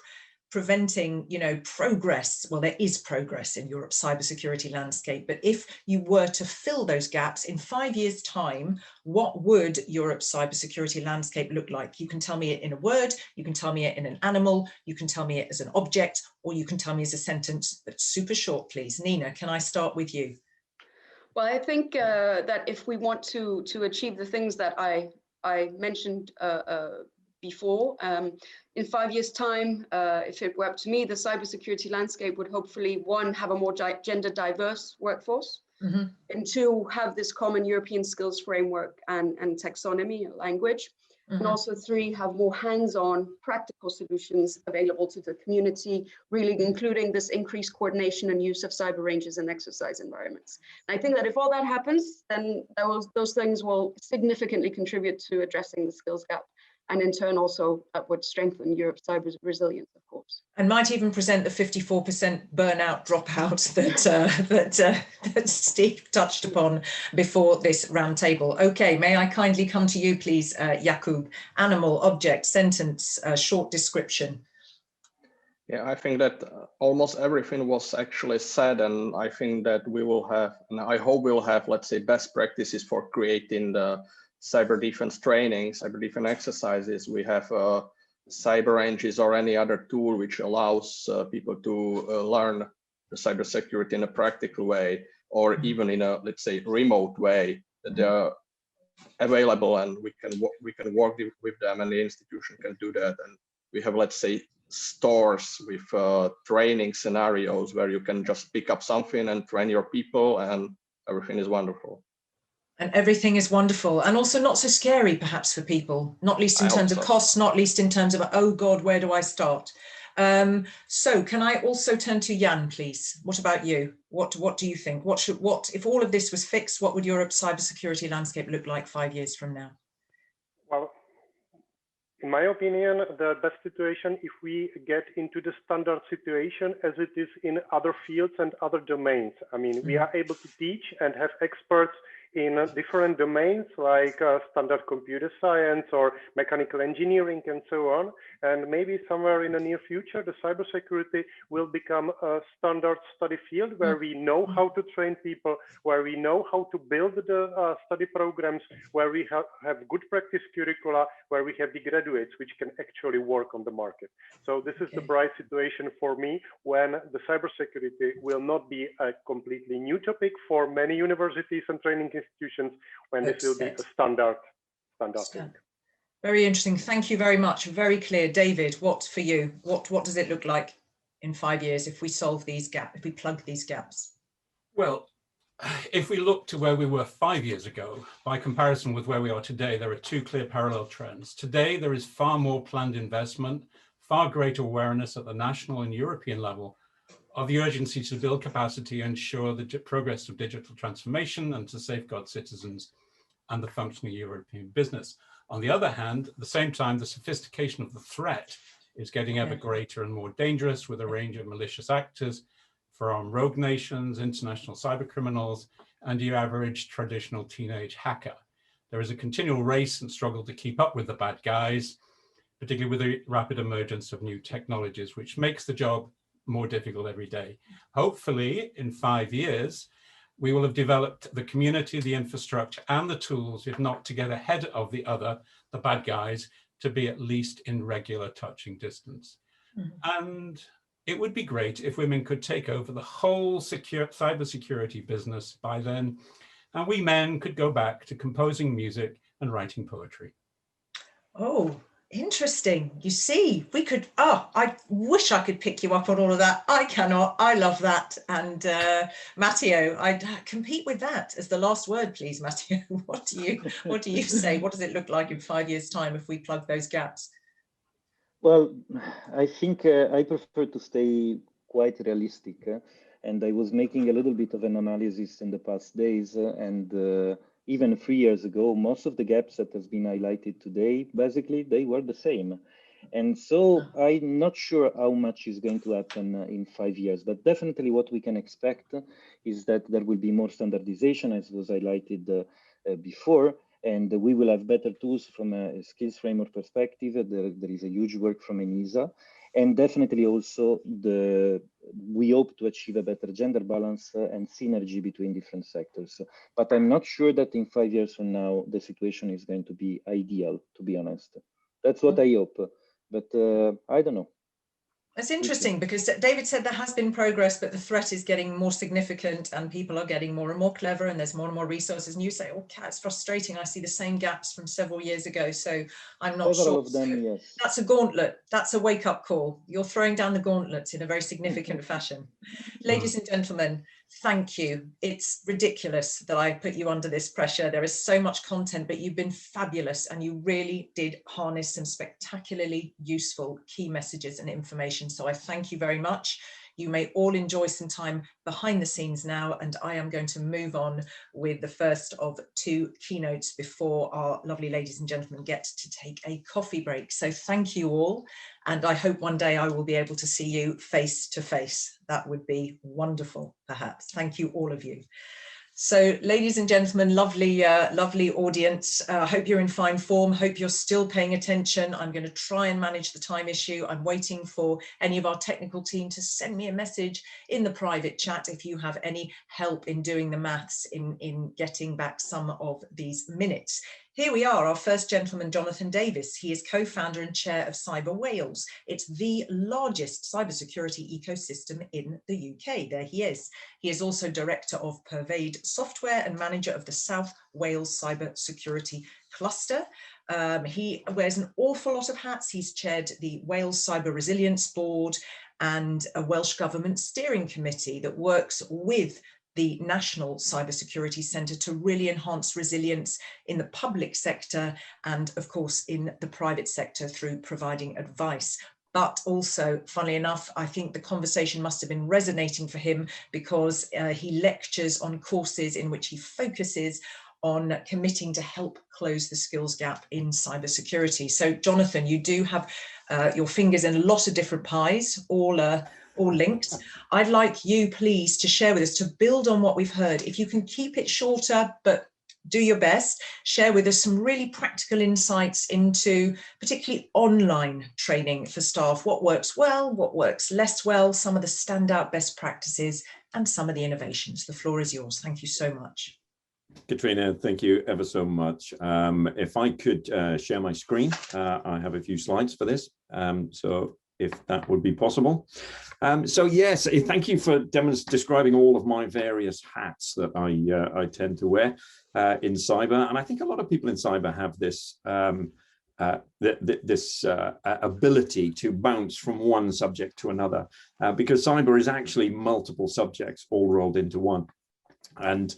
preventing, progress. Well, there is progress in Europe's cybersecurity landscape, but if you were to fill those gaps in 5 years' time, what would Europe's cybersecurity landscape look like? You can tell me it in a word, you can tell me it in an animal, you can tell me it as an object, or you can tell me as a sentence, but super short, please. Nina, can I start with you? Well, I think that if we want to achieve the things that I mentioned before. In 5 years' time, if it were up to me, the cybersecurity landscape would hopefully, one, have a more gender diverse workforce, and two, have this common European skills framework and taxonomy language. And also three, have more hands-on practical solutions available to the community, really including this increased coordination and use of cyber ranges and exercise environments. And I think that if all that happens, then those things will significantly contribute to addressing the skills gap, and in turn also that would strengthen Europe's cyber resilience, of course. And might even present the 54% burnout dropout that Steve touched upon before this roundtable. Okay, may I kindly come to you, please, Jakub? Animal, object, sentence, short description. Yeah, I think that almost everything was actually said, and I think that we will have, and I hope we'll have, let's say, best practices for creating the cyber defense training, cyber defense exercises. We have cyber ranges or any other tool which allows people to learn the cybersecurity in a practical way, or even in a, let's say, remote way, that they're available and we can work with them, and the institution can do that. And we have, let's say, stores with training scenarios where you can just pick up something and train your people, and everything is wonderful. And everything is wonderful, and also not so scary perhaps for people, not least in terms of costs, not least in terms of, oh God, where do I start? So can I also turn to Jan, please? What about you? What do you think? What if all of this was fixed, what would Europe's cybersecurity landscape look like 5 years from now? Well, in my opinion, the best situation if we get into the standard situation as it is in other fields and other domains. I mean, we are able to teach and have experts in different domains like standard computer science or mechanical engineering and so on. And maybe somewhere in the near future, the cybersecurity will become a standard study field where we know how to train people, where we know how to build the study programs, where we have good practice curricula, where we have the graduates which can actually work on the market. So this is the bright situation for me, when the cybersecurity will not be a completely new topic for many universities and training institutions, when this will be a standard thing. Very interesting. Thank you very much. Very clear. David, what for you? What does it look like in 5 years if we solve these gaps, if we plug these gaps? Well, if we look to where we were 5 years ago, by comparison with where we are today, there are two clear parallel trends. Today, there is far more planned investment, far greater awareness at the national and European level of the urgency to build capacity and ensure the progress of digital transformation and to safeguard citizens and the functioning European business. On the other hand, at the same time, the sophistication of the threat is getting ever greater and more dangerous, with a range of malicious actors, from rogue nations, international cyber criminals, and your average traditional teenage hacker. There is a continual race and struggle to keep up with the bad guys, particularly with the rapid emergence of new technologies, which makes the job more difficult every day. Hopefully, in 5 years, we will have developed the community, the infrastructure, and the tools, if not to get ahead of the bad guys, to be at least in regular touching distance. And it would be great if women could take over the whole cybersecurity business by then, and we men could go back to composing music and writing poetry. Oh, interesting. You see, we could, I wish I could pick you up on all of that. I cannot. I love that. And Matteo, I'd compete with that as the last word, please, Matteo. What do you say? What does it look like in 5 years' time if we plug those gaps? Well, I think I prefer to stay quite realistic. And I was making a little bit of an analysis in the past days, and even 3 years ago, most of the gaps that has been highlighted today, basically, they were the same. And so I'm not sure how much is going to happen in 5 years, but definitely what we can expect is that there will be more standardization, as was highlighted before, and we will have better tools from a skills framework perspective. There is a huge work from ENISA, and definitely also we hope to achieve a better gender balance and synergy between different sectors. But I'm not sure that in 5 years from now, the situation is going to be ideal, to be honest. That's what I hope, but I don't know. It's interesting because David said there has been progress, but the threat is getting more significant and people are getting more and more clever and there's more and more resources. And you say, oh, it's frustrating. I see the same gaps from several years ago. So I'm not Several sure. of them, yes. That's a gauntlet. That's a wake up call. You're throwing down the gauntlets in a very significant fashion. Ladies and gentlemen, thank you. It's ridiculous that I put you under this pressure. There is so much content, but you've been fabulous and you really did harness some spectacularly useful key messages and information. So I thank you very much. You may all enjoy some time behind the scenes now, and I am going to move on with the first of 2 keynotes before our lovely ladies and gentlemen get to take a coffee break. So thank you all, and I hope one day I will be able to see you face to face. That would be wonderful, perhaps. Thank you, all of you. So, ladies and gentlemen, lovely, lovely audience. I hope you're in fine form. Hope you're still paying attention. I'm going to try and manage the time issue. I'm waiting for any of our technical team to send me a message in the private chat if you have any help in doing the maths in getting back some of these minutes. Here we are, our first gentleman, Jonathan Davis. He is co-founder and chair of Cyber Wales. It's the largest cybersecurity ecosystem in the UK. There he is. He is also director of Pervade Software and manager of the South Wales Cybersecurity Cluster. He wears an awful lot of hats. He's chaired the Wales Cyber Resilience Board and a Welsh Government steering committee that works with the National Cybersecurity Centre to really enhance resilience in the public sector and, of course, in the private sector through providing advice. But also, funnily enough, I think the conversation must have been resonating for him because he lectures on courses in which he focuses on committing to help close the skills gap in cybersecurity. So, Jonathan, you do have your fingers in a lot of different pies, all linked. I'd like you, please, to share with us, to build on what we've heard. If you can keep it shorter, but do your best, share with us some really practical insights into particularly online training for staff. What works well, what works less well, some of the standout best practices and some of the innovations. The floor is yours. Thank you so much. Katrina, thank you ever so much. If I could share my screen, I have a few slides for this. So if that would be possible. So yes, thank you for describing all of my various hats that I tend to wear in cyber. And I think a lot of people in cyber have this ability to bounce from one subject to another, because cyber is actually multiple subjects all rolled into one. And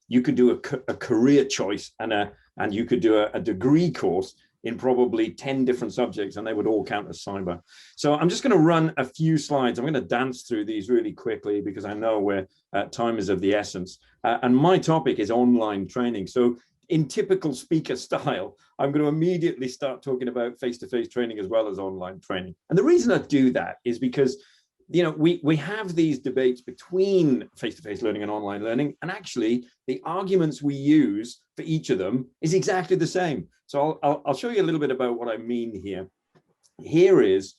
you could do a career choice and you could do a degree course in probably 10 different subjects, and they would all count as cyber. So I'm just going to run a few slides. I'm going to dance through these really quickly because I know where time is of the essence. And my topic is online training. So in typical speaker style, I'm going to immediately start talking about face-to-face training as well as online training. And the reason I do that is because we have these debates between face-to-face learning and online learning, and actually the arguments we use for each of them is exactly the same. So I'll show you a little bit about what I mean here. Here is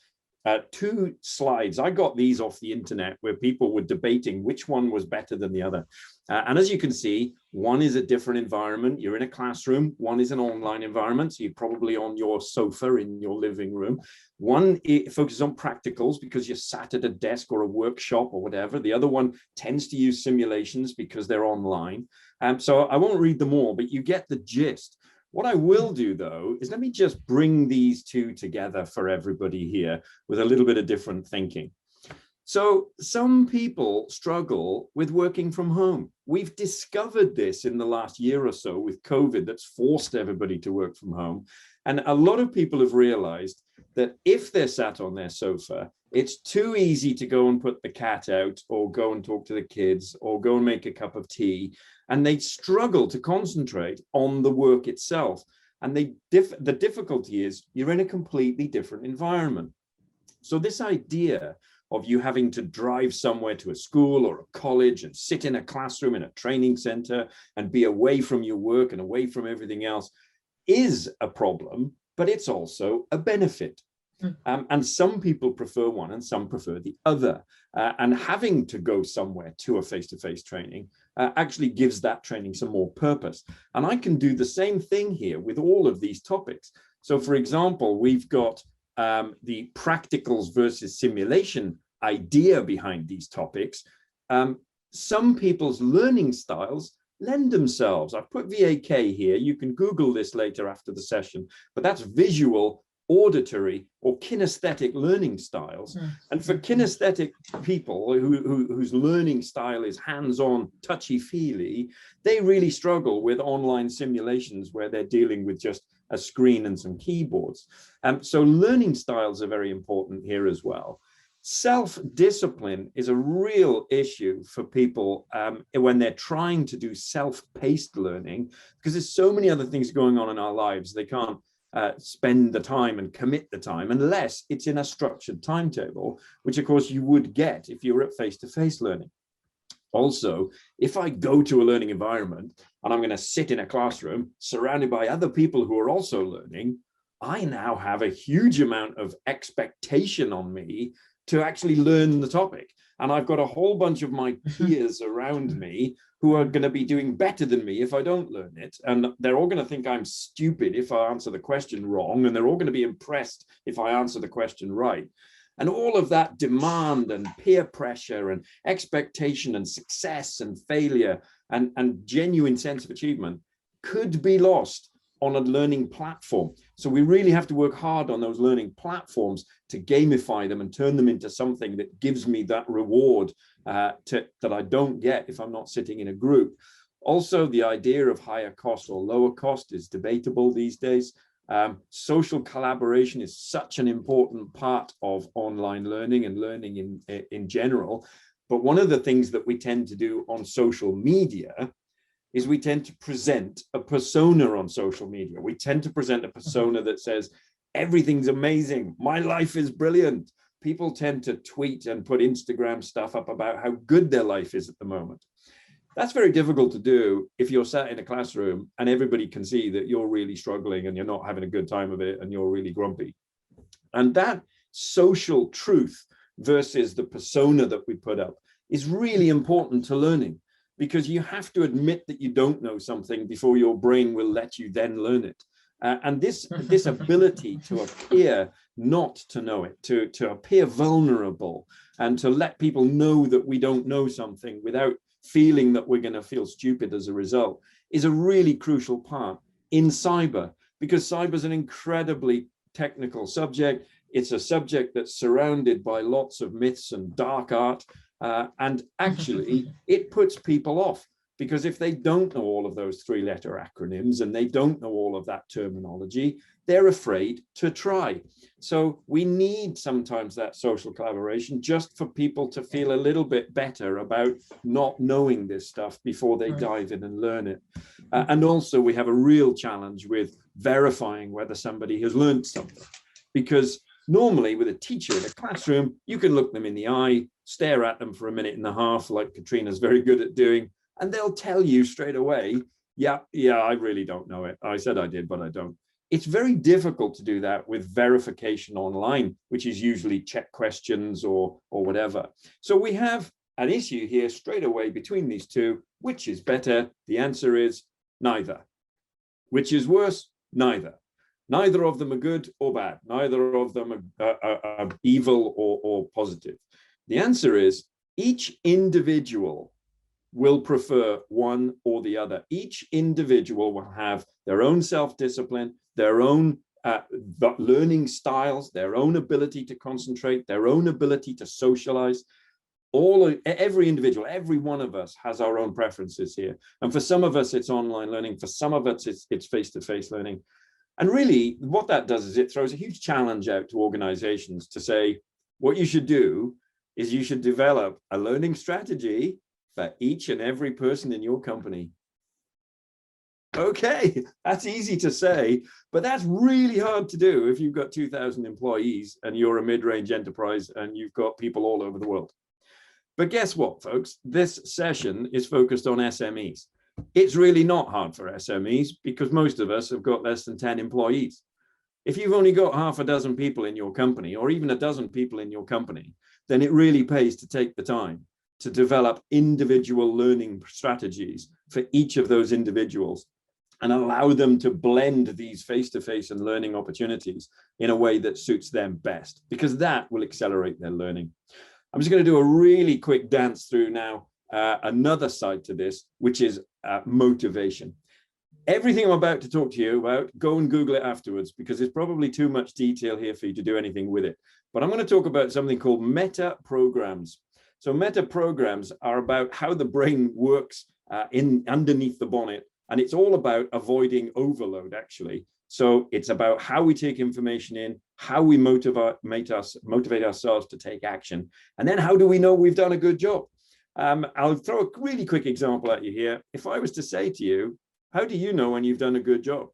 2 slides. I got these off the internet where people were debating which one was better than the other. And as you can see, one is a different environment. You're in a classroom. One is an online environment. So you're probably on your sofa in your living room. One focuses on practicals because you're sat at a desk or a workshop or whatever. The other one tends to use simulations because they're online. So I won't read them all, but you get the gist. What I will do, though, is let me just bring these 2 together for everybody here with a little bit of different thinking. So some people struggle with working from home. We've discovered this in the last year or so with COVID that's forced everybody to work from home. And a lot of people have realized that if they're sat on their sofa, it's too easy to go and put the cat out or go and talk to the kids or go and make a cup of tea. And they struggle to concentrate on the work itself. And the difficulty is you're in a completely different environment. So this idea of you having to drive somewhere to a school or a college and sit in a classroom in a training center and be away from your work and away from everything else is a problem, but it's also a benefit. And some people prefer one and some prefer the other. And having to go somewhere to a face-to-face training actually gives that training some more purpose. And I can do the same thing here with all of these topics. So for example, we've got the practicals versus simulation idea behind these topics, some people's learning styles lend themselves. I've put VAK here. You can Google this later after the session, but that's visual, auditory, or kinesthetic learning styles. And for kinesthetic people whose learning style is hands-on, touchy-feely, they really struggle with online simulations where they're dealing with just a screen and some keyboards. So learning styles are very important here as well. Self-discipline is a real issue for people when they're trying to do self-paced learning, because there's so many other things going on in our lives. They can't spend the time and commit the time unless it's in a structured timetable, which of course you would get if you were at face-to-face learning. Also, if I go to a learning environment and I'm going to sit in a classroom surrounded by other people who are also learning, I now have a huge amount of expectation on me to actually learn the topic. And I've got a whole bunch of my peers around me who are going to be doing better than me if I don't learn it. And they're all going to think I'm stupid if I answer the question wrong. And they're all going to be impressed if I answer the question right. And all of that demand and peer pressure and expectation and success and failure and genuine sense of achievement could be lost on a learning platform. So we really have to work hard on those learning platforms to gamify them and turn them into something that gives me that reward that I don't get if I'm not sitting in a group. Also, the idea of higher cost or lower cost is debatable these days. Social collaboration is such an important part of online learning and learning in general. But one of the things that we tend to do on social media is we tend to present a persona on social media. We tend to present a persona that says, everything's amazing, my life is brilliant. People tend to tweet and put Instagram stuff up about how good their life is at the moment. That's very difficult to do if you're sat in a classroom and everybody can see that you're really struggling and you're not having a good time of it and you're really grumpy. And that social truth versus the persona that we put up is really important to learning, because you have to admit that you don't know something before your brain will let you then learn it. And this ability to appear not to know it, to appear vulnerable and to let people know that we don't know something without feeling that we're going to feel stupid as a result, is a really crucial part in cyber, because cyber is an incredibly technical subject. It's a subject that's surrounded by lots of myths and dark art. And actually, it puts people off, because if they don't know all of those three-letter acronyms and they don't know all of that terminology, they're afraid to try. So we need sometimes that social collaboration just for people to feel a little bit better about not knowing this stuff before they dive in and learn it. And also we have a real challenge with verifying whether somebody has learned something, because normally with a teacher in a classroom, you can look them in the eye, stare at them for a minute and a half, like Katrina's very good at doing, and they'll tell you straight away, yeah, I really don't know it. I said I did, but I don't. It's very difficult to do that with verification online, which is usually check questions or whatever. So we have an issue here straight away between these two. Which is better? The answer is neither. Which is worse? Neither. Neither of them are good or bad. Neither of them are evil or positive. The answer is each individual will prefer one or the other. Each individual will have their own self-discipline, their own learning styles, their own ability to concentrate, their own ability to socialize. Every individual, every one of us has our own preferences here. And for some of us, it's online learning. For some of us, it's face-to-face learning. And really, what that does is it throws a huge challenge out to organizations to say, what you should do is you should develop a learning strategy for each and every person in your company. Okay, that's easy to say, but that's really hard to do if you've got 2,000 employees and you're a mid-range enterprise and you've got people all over the world. But guess what, folks? This session is focused on SMEs. It's really not hard for SMEs because most of us have got less than 10 employees. If you've only got half a dozen people in your company, or even a dozen people in your company, then it really pays to take the time to develop individual learning strategies for each of those individuals. and allow them to blend these face-to-face and learning opportunities in a way that suits them best, because that will accelerate their learning. I'm just going to do a really quick dance through now another side to this, which is motivation. Everything I'm about to talk to you about, go and Google it afterwards, because there's probably too much detail here for you to do anything with it. But I'm going to talk about something called meta programs. So meta programs are about how the brain works underneath the bonnet. And it's all about avoiding overload, actually. So it's about how we take information in, how we motivate ourselves to take action. And then how do we know we've done a good job? I'll throw a really quick example at you here. If I was to say to you, how do you know when you've done a good job?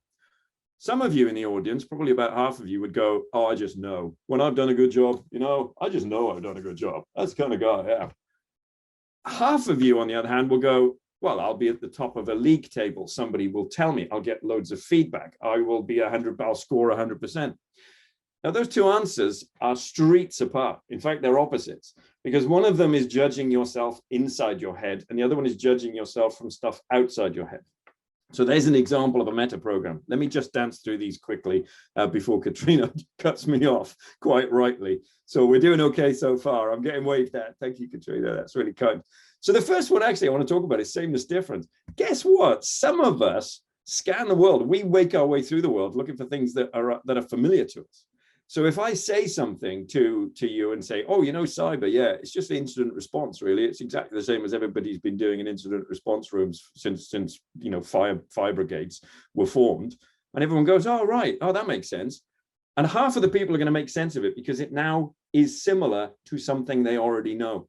Some of you in the audience, probably about half of you, would go, oh, I just know. When I've done a good job, you know, I just know I've done a good job. That's the kind of guy I am. Half of you, on the other hand, will go, well, I'll be at the top of a league table. Somebody will tell me, I'll get loads of feedback. I will be I'll score 100%. Now, those two answers are streets apart. In fact, they're opposites, because one of them is judging yourself inside your head, and the other one is judging yourself from stuff outside your head. So there's an example of a meta program. Let me just dance through these quickly before Katrina cuts me off, quite rightly. So we're doing okay so far. I'm getting waved at. Thank you, Katrina. That's really kind. So the first one actually I want to talk about is sameness difference. Guess what? Some of us scan the world. We wake our way through the world looking for things that are familiar to us. So if I say something to you and say, oh, you know, cyber, yeah, it's just the incident response, really. It's exactly the same as everybody's been doing in incident response rooms since you know, fire brigades were formed. And everyone goes, oh, right, oh, that makes sense. And half of the people are going to make sense of it because it now is similar to something they already know.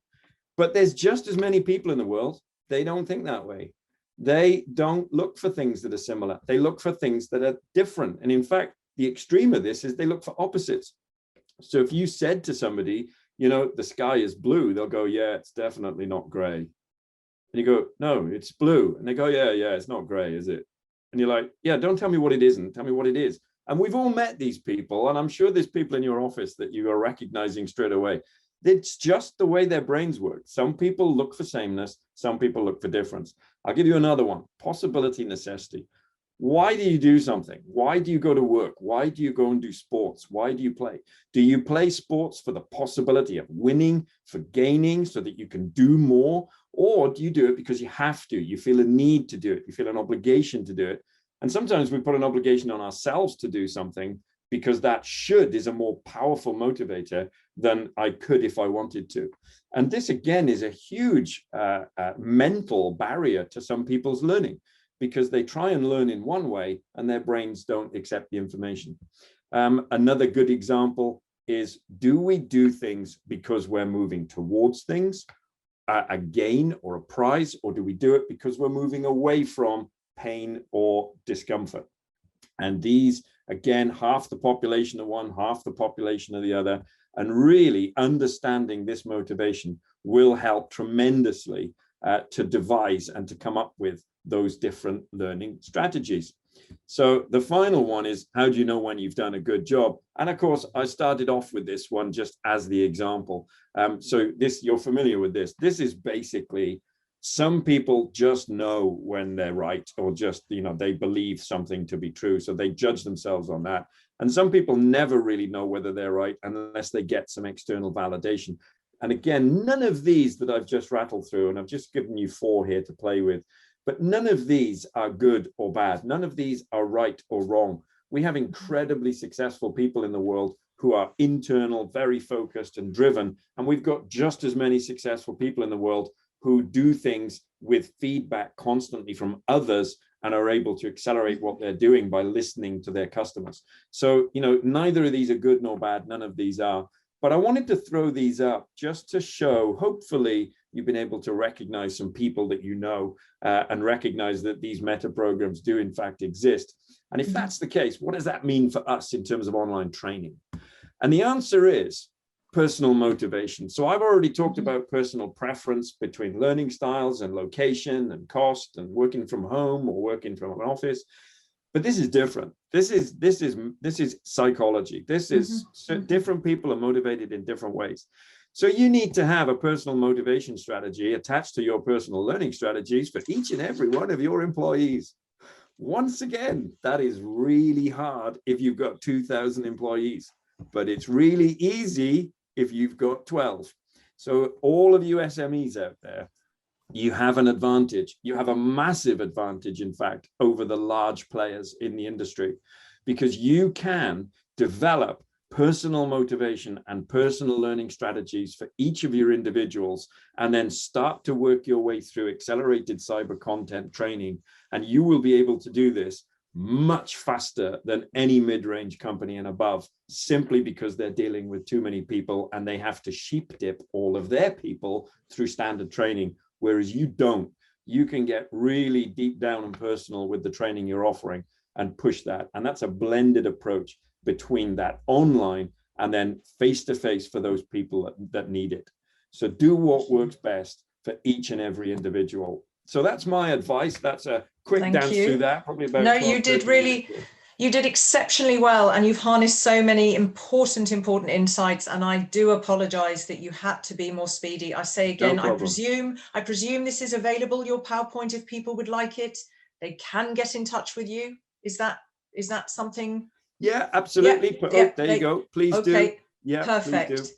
But there's just as many people in the world, they don't think that way. They don't look for things that are similar. They look for things that are different. And in fact, the extreme of this is they look for opposites. So if you said to somebody, you know, the sky is blue, they'll go, yeah, it's definitely not gray. And you go, no, it's blue. And they go, yeah, it's not gray, is it? And you're like, yeah, don't tell me what it isn't, tell me what it is. And we've all met these people, and I'm sure there's people in your office that you are recognizing straight away. It's just the way their brains work. Some people look for sameness, some people look for difference. I'll give you another one, possibility necessity. Why do you do something? Why do you go to work? Why do you go and do sports? Why do you play? Do you play sports for the possibility of winning, for gaining, so that you can do more? Or do you do it because you have to? You feel a need to do it. You feel an obligation to do it. And sometimes we put an obligation on ourselves to do something because that should is a more powerful motivator than I could if I wanted to. And this, again, is a huge mental barrier to some people's learning, because they try and learn in one way and their brains don't accept the information. Another good example is, do we do things because we're moving towards things, a gain or a prize, or do we do it because we're moving away from pain or discomfort? And these, again, half the population of one, half the population of the other, and really understanding this motivation will help tremendously to devise and to come up with those different learning strategies. So the final one is, how do you know when you've done a good job? And of course, I started off with this one just as the example. So this, you're familiar with this. This is basically, some people just know when they're right, or just, you know, they believe something to be true, so they judge themselves on that. And some people never really know whether they're right unless they get some external validation. And again, none of these that I've just rattled through, and I've just given you 4 here to play with, but none of these are good or bad. None of these are right or wrong. We have incredibly successful people in the world who are internal, very focused and driven. And we've got just as many successful people in the world who do things with feedback constantly from others and are able to accelerate what they're doing by listening to their customers. So, you know, neither of these are good nor bad. None of these are. But I wanted to throw these up just to show, hopefully, you've been able to recognize some people that you know and recognize that these meta programs do in fact exist. And if that's the case, what does that mean for us in terms of online training? And the answer is personal motivation. So I've already talked about personal preference between learning styles and location and cost and working from home or working from an office. But this is different. This is psychology. This is different people are motivated in different ways. So you need to have a personal motivation strategy attached to your personal learning strategies for each and every one of your employees. Once again, that is really hard if you've got 2,000 employees, but it's really easy if you've got 12. So all of you SMEs out there, you have an advantage. You have a massive advantage, in fact, over the large players in the industry, because you can develop personal motivation and personal learning strategies for each of your individuals, and then start to work your way through accelerated cyber content training. And you will be able to do this much faster than any mid-range company and above, simply because they're dealing with too many people and they have to sheep dip all of their people through standard training. Whereas you don't. You can get really deep down and personal with the training you're offering and push that. And that's a blended approach between that online and then face-to-face for those people that need it. So do what works best for each and every individual. So that's my advice. That's a quick dance through that. Probably about 12, you did really. You did exceptionally well, and you've harnessed so many important insights, and I do apologize that you had to be more speedy. I say again, I presume this is available, your PowerPoint, if people would like it. They can get in touch with you. Is that something? Yeah, absolutely. Yeah, there you go. Please do. Yeah, perfect. Please do.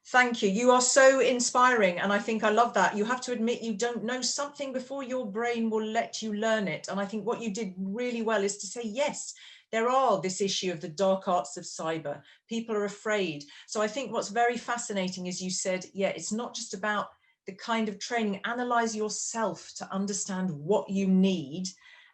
Thank you. You are so inspiring, and I think I love that. You have to admit you don't know something before your brain will let you learn it. And I think what you did really well is to say, yes, there are this issue of the dark arts of cyber. People are afraid. So I think what's very fascinating is you said, yeah, it's not just about the kind of training. Analyze yourself to understand what you need.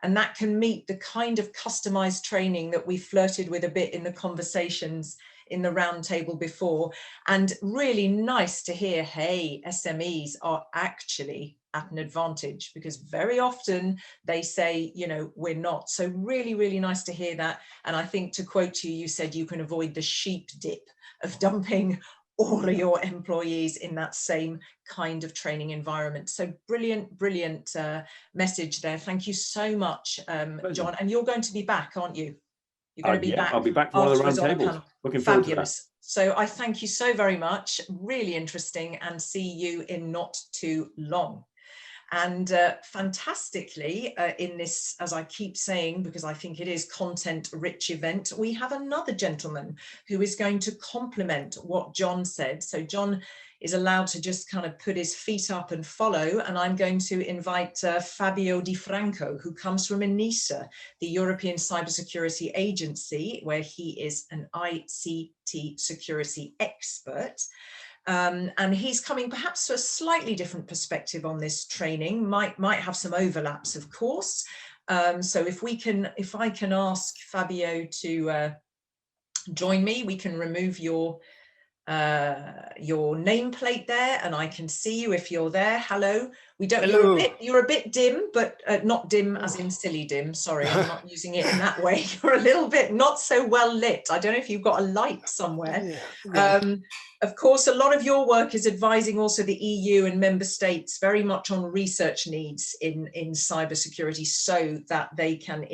And that can meet the kind of customized training that we flirted with a bit in the conversations in the roundtable before. And really nice to hear, hey, SMEs are actually at an advantage, because very often they say, you know, we're not. So really, really nice to hear that. And I think, to quote you, you said you can avoid the sheep dip of dumping all of your employees in that same kind of training environment. So brilliant message there. Thank you so much, John. And you're going to be back, aren't you? You're going to be back. I'll be back for one of the roundtables. Looking forward to that. So I thank you so very much. Really interesting, and see you in not too long. And fantastically, in this, as I keep saying, because I think it is content-rich event, we have another gentleman who is going to complement what John said. So John is allowed to just kind of put his feet up and follow, and I'm going to invite Fabio Di Franco, who comes from ENISA, the European Cybersecurity Agency, where he is an ICT security expert. And he's coming perhaps to a slightly different perspective on this training, might have some overlaps, of course. So if I can ask Fabio to join me, we can remove your nameplate there, and I can see you if you're there. Hello. We don't. Hello. You're a bit dim, but not dim as in silly dim. Sorry, I'm not using it in that way. You're a little bit not so well lit. I don't know if you've got a light somewhere. Yeah. Of course, a lot of your work is advising also the EU and member states very much on research needs in cybersecurity, so that they can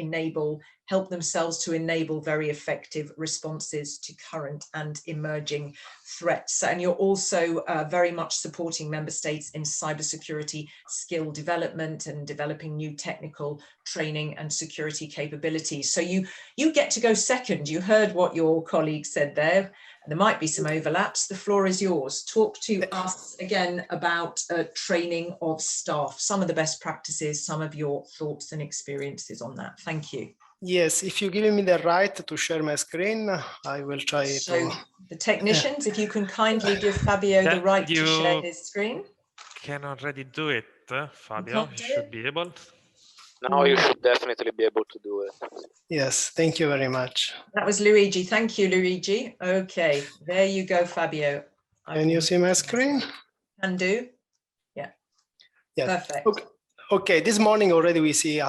help themselves to enable very effective responses to current and emerging threats. And you're also very much supporting member states in cybersecurity skill development and developing new technical training and security capabilities. So you get to go second. You heard what your colleague said there. There might be some overlaps. The floor is yours. Talk to us again about training of staff, some of the best practices, some of your thoughts and experiences on that. Thank you. Yes, if you give me the right to share my screen, I will try to. So the technicians, if you can kindly give Fabio the right to share his screen. Can already do it, Fabio. You should be able. Now you should definitely be able to do it. Yes, thank you very much. That was Luigi. Thank you, Luigi. Okay, there you go, Fabio. Can you see my screen? Can do. Yeah. Yes. Perfect. Okay. This morning already we see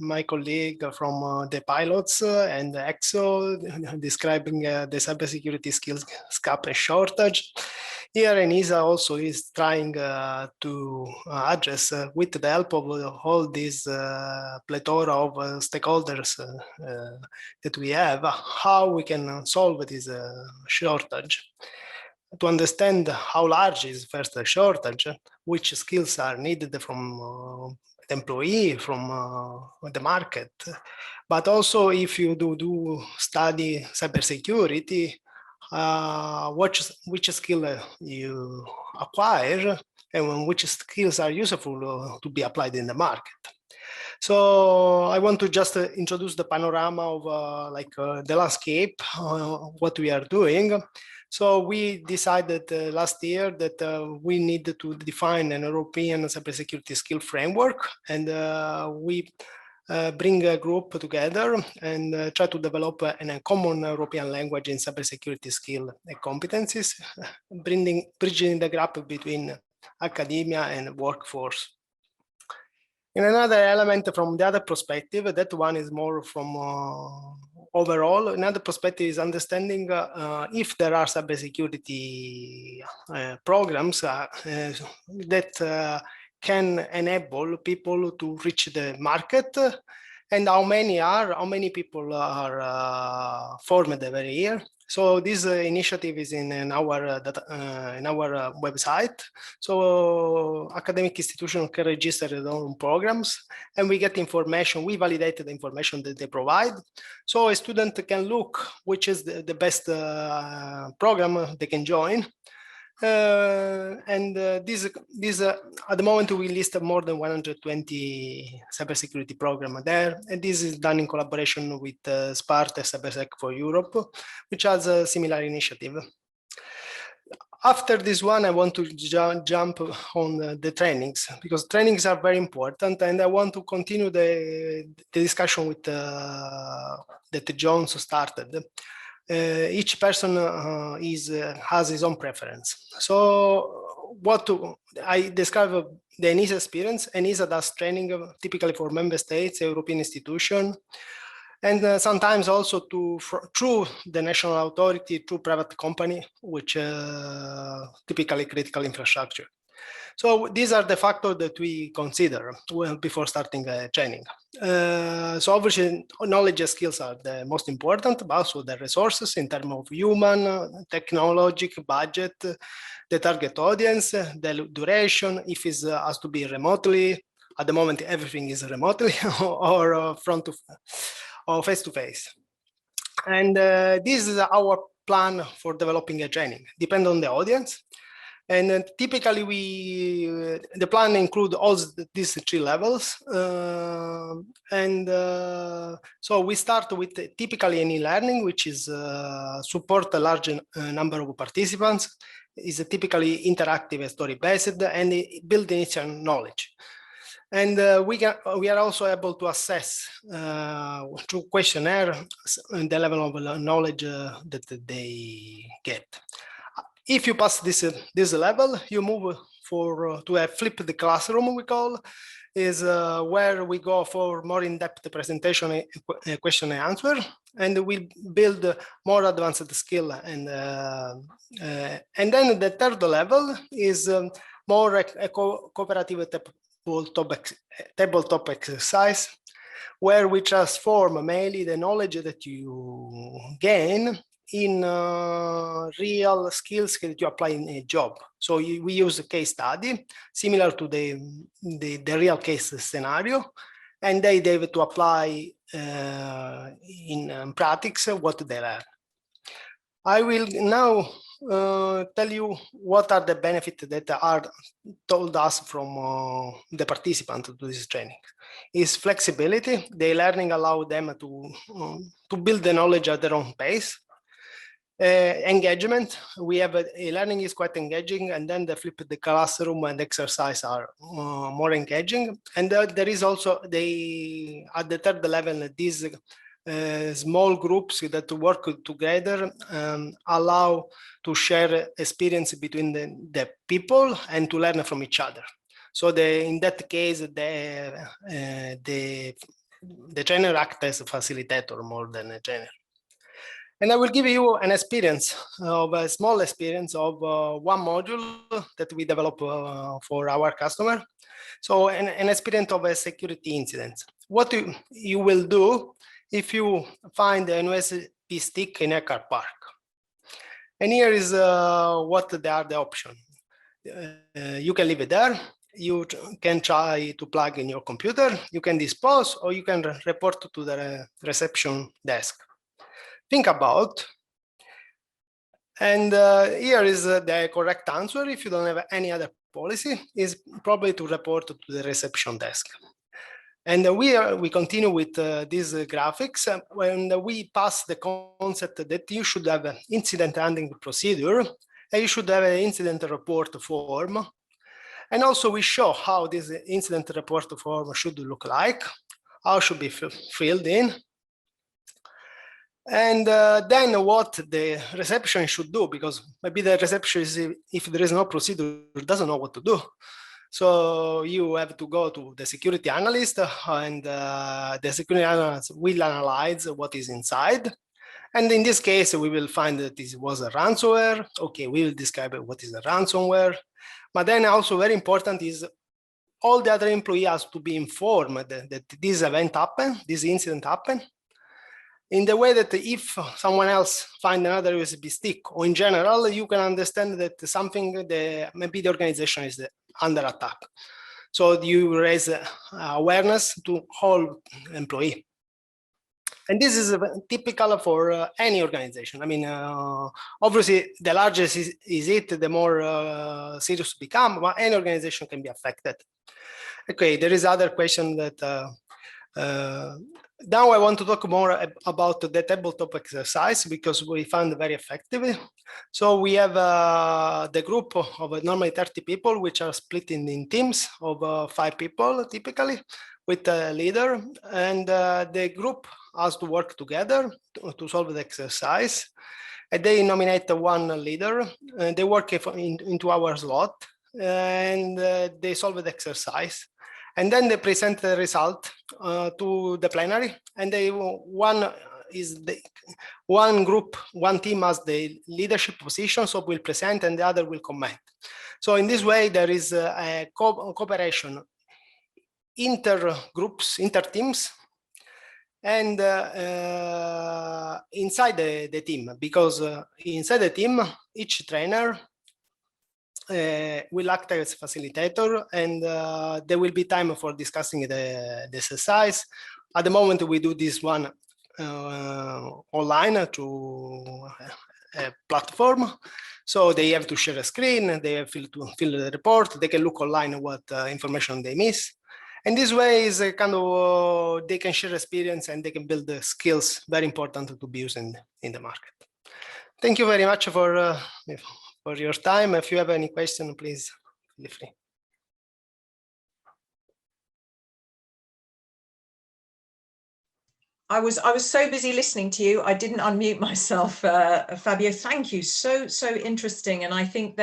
my colleague from the pilots and the ECSO describing the cybersecurity skills gap and shortage. Here, ENISA also is trying to address, with the help of all these plethora of stakeholders that we have, how we can solve this shortage. To understand how large is first the shortage, which skills are needed from the employee from the market. But also if you do study cybersecurity, which skill you acquire and which skills are useful to be applied in the market. So I want to just introduce the panorama of the landscape, what we are doing. So we decided last year that we need to define an European cybersecurity skill framework, and we bring a group together and try to develop a common European language in cybersecurity skill and competencies, bridging the gap between academia and workforce. In another element from the other perspective, that one is more from overall. Another perspective is understanding if there are cybersecurity programs that can enable people to reach the market, and how many people are formed every year. So this initiative is in our website. So academic institutions can register their own programs, and we get information. We validate the information that they provide. So a student can look which is the best program they can join. This at the moment we list more than 120 cybersecurity programs there, and this is done in collaboration with Sparta Cybersec for Europe, which has a similar initiative. After this one, I want to jump on the trainings, because trainings are very important, and I want to continue the discussion with that John started. Each person has his own preference. So I describe the ENISA experience. ENISA does training typically for member states, European institutions, and sometimes also through the national authority, through private company, which typically critical infrastructure. So these are the factors that we consider before starting training. So obviously knowledge and skills are the most important, but also the resources in terms of human, technological, budget, the target audience, the duration, if it has to be remotely. At the moment, everything is remotely or face to face. And this is our plan for developing a training, depend on the audience. And typically the plan includes all these three levels. So we start with typically an e-learning, which is support a large number of participants, is typically interactive and story-based, and build initial knowledge. And we are also able to assess through questionnaire the level of knowledge that they get. If you pass this level, you move to a flipped classroom, we call, is where we go for more in-depth presentation, question and answer, and we build more advanced skill. And then the third level is more a cooperative tabletop exercise, where we transform mainly the knowledge that you gain in real skills that you apply in a job. So we use a case study similar to the real case scenario, and they have to apply in practice what they learn. I will now tell you what are the benefits that are told us from the participants to this training. Is flexibility. The learning allow them to build the knowledge at their own pace. Engagement. We have learning is quite engaging, and then the classroom and exercise are more engaging. And there is also at the third level these small groups that work together allow to share experience between the people and to learn from each other. So in that case, the trainer acts as a facilitator more than a trainer. And I will give you an experience of a small experience of one module that we develop for our customer. So an experience of a security incident. What you will do if you find an USB stick in a car park. And here is what are the options. You can leave it there. you can try to plug in your computer, you can dispose, or you can report to the reception desk. Think about. And here is the correct answer. If you don't have any other policy, is probably to report to the reception desk. And we continue with these graphics when we pass the concept that you should have an incident handling procedure, and you should have an incident report form. And also we show how this incident report form should look like, how should be filled in. And then what the reception should do, because maybe the reception, if there is no procedure, doesn't know what to do. So you have to go to the security analyst, and the security analyst will analyze what is inside. And in this case, we will find that this was a ransomware. Okay, we will describe what is a ransomware. But then also very important is all the other employees has to be informed that this event happened, this incident happened, in the way that if someone else finds another USB stick, or in general, you can understand that something, maybe the organization is under attack. So you raise awareness to all employees. And this is typical for any organization. I mean, obviously, the larger is it, the more serious it becomes, but any organization can be affected. Okay, there is other question that now I want to talk more about the tabletop exercise, because we found it very effective. So we have the group of normally 30 people, which are split in teams of 5 people typically, with a leader, and the group has to work together to solve the exercise. And they nominate one leader, and they work in 2 hour slot, and they solve the exercise. And then they present the result to the plenary, and one group, one team has the leadership position, so will present, and the other will comment. So in this way, there is a cooperation inter-groups, inter-teams, and inside the team, because inside the team, each trainer will act as facilitator, and there will be time for discussing the exercise. At the moment, we do this one online to a platform. So they have to share a screen, they have to fill the report, they can look online what information they miss. And this way is a kind of, they can share experience and they can build the skills, very important to be used in the market. Thank you very much for your time. If you have any question, please feel free. I was so busy listening to you, I didn't unmute myself. Fabio, thank you. So interesting. And I think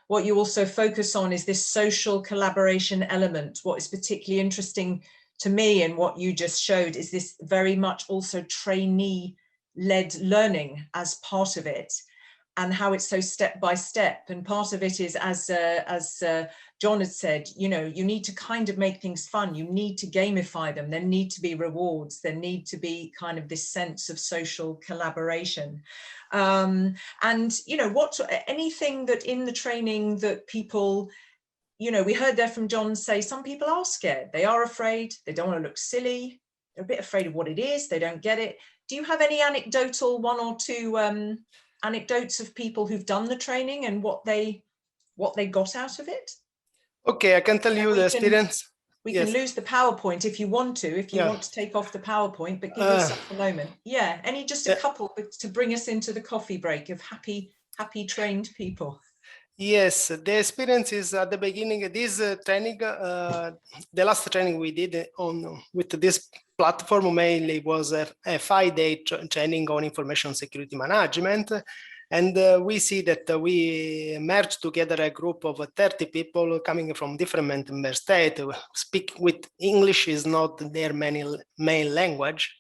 what you also focus on is this social collaboration element. What is particularly interesting to me and what you just showed is this very much also trainee-led learning as part of it, and how it's so step by step. And part of it is, as John had said, you know, you need to kind of make things fun. You need to gamify them. There need to be rewards. There need to be kind of this sense of social collaboration. And, you know, anything that in the training that people, you know, we heard there from John say, some people are scared. They are afraid. They don't want to look silly. They're a bit afraid of what it is. They don't get it. Do you have any anecdotal, 1 or 2 anecdotes of people who've done the training and what they got out of it? Okay, I can tell you the experience. We can lose the PowerPoint if you want to, want to take off the PowerPoint, but give yourself a moment. Yeah, just a couple to bring us into the coffee break of happy trained people. Yes, the experience is at the beginning, this training, the last training we did with this platform mainly was a 5-day training on information security management. And we see that we merged together a group of 30 people coming from different member states. Speak with English is not their main language.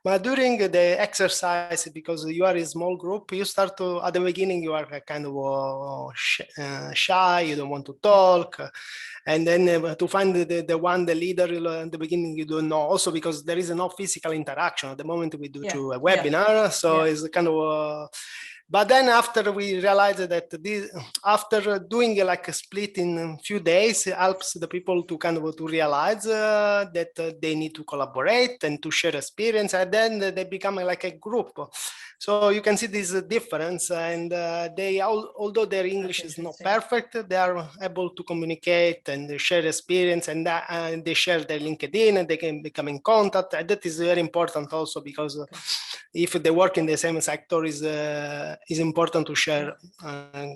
But during the exercise, because you are a small group, you start to, at the beginning, you are kind of shy, you don't want to talk. And then to find the leader at the beginning, you don't know. Also because there is no physical interaction. At the moment we do to a webinar, so it's kind of, But then after we realized that after doing like a split in a few days, it helps the people to kind of to realize that they need to collaborate and to share experience, and then they become like a group. So you can see this difference, and they, although their English is not perfect, they are able to communicate and share experience, and they share their LinkedIn, and they can become in contact. And that is very important also, because if they work in the same sector, is important to share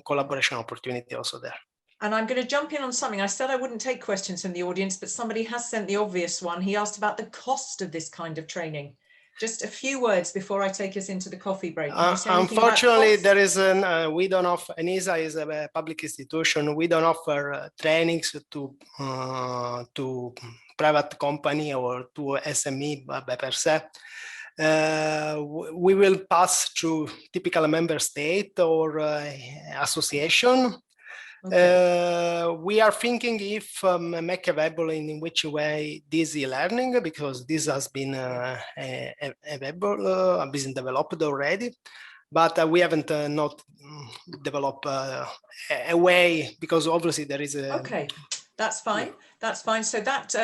collaboration opportunity also there. And I'm going to jump in on something. I said I wouldn't take questions from the audience, but somebody has sent the obvious one. He asked about the cost of this kind of training. Just a few words before I take us into the coffee break. Can you say anything Unfortunately, about there is we don't offer, ENISA is a public institution. We don't offer trainings to private company or to SME by per se. We will pass through typical member state or association. Okay. We are thinking if make available in which way this e-learning, because this has been available, been developed already, but we haven't not developed a way, because obviously there is a. Okay. That's fine. That's fine. So that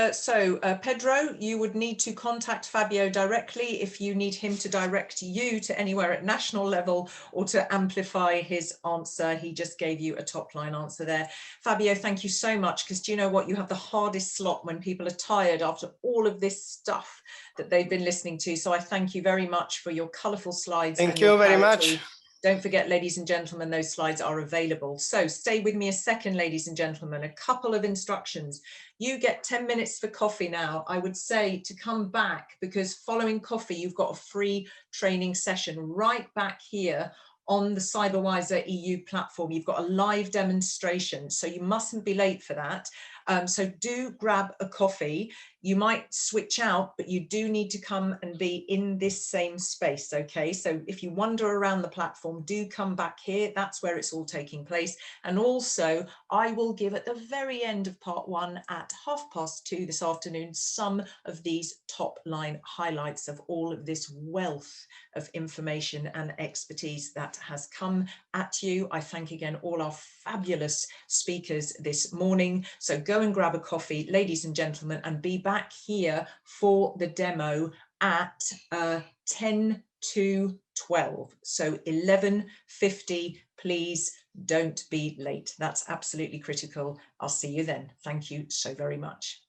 Pedro, you would need to contact Fabio directly if you need him to direct you to anywhere at national level or to amplify his answer. He just gave you a top line answer there. Fabio, thank you so much, because do you know what? You have the hardest slot when people are tired after all of this stuff that they've been listening to. So I thank you very much for your colourful slides. Thank you very much. Don't forget, ladies and gentlemen, those slides are available. So stay with me a second, ladies and gentlemen, a couple of instructions. You get 10 minutes for coffee now. I would say to come back, because following coffee, you've got a free training session right back here on the CyberWiser EU platform. You've got a live demonstration, so you mustn't be late for that. So do grab a coffee. You might switch out, but you do need to come and be in this same space, okay? So if you wander around the platform, do come back here. That's where it's all taking place. And also, I will give at the very end of part 1 at 2:30 this afternoon some of these top line highlights of all of this wealth of information and expertise that has come at you. I thank again all our fabulous speakers this morning. So go and grab a coffee, ladies and gentlemen, and be back here for the demo at 10 to 12. So 11:50, please don't be late. That's absolutely critical. I'll see you then. Thank you so very much.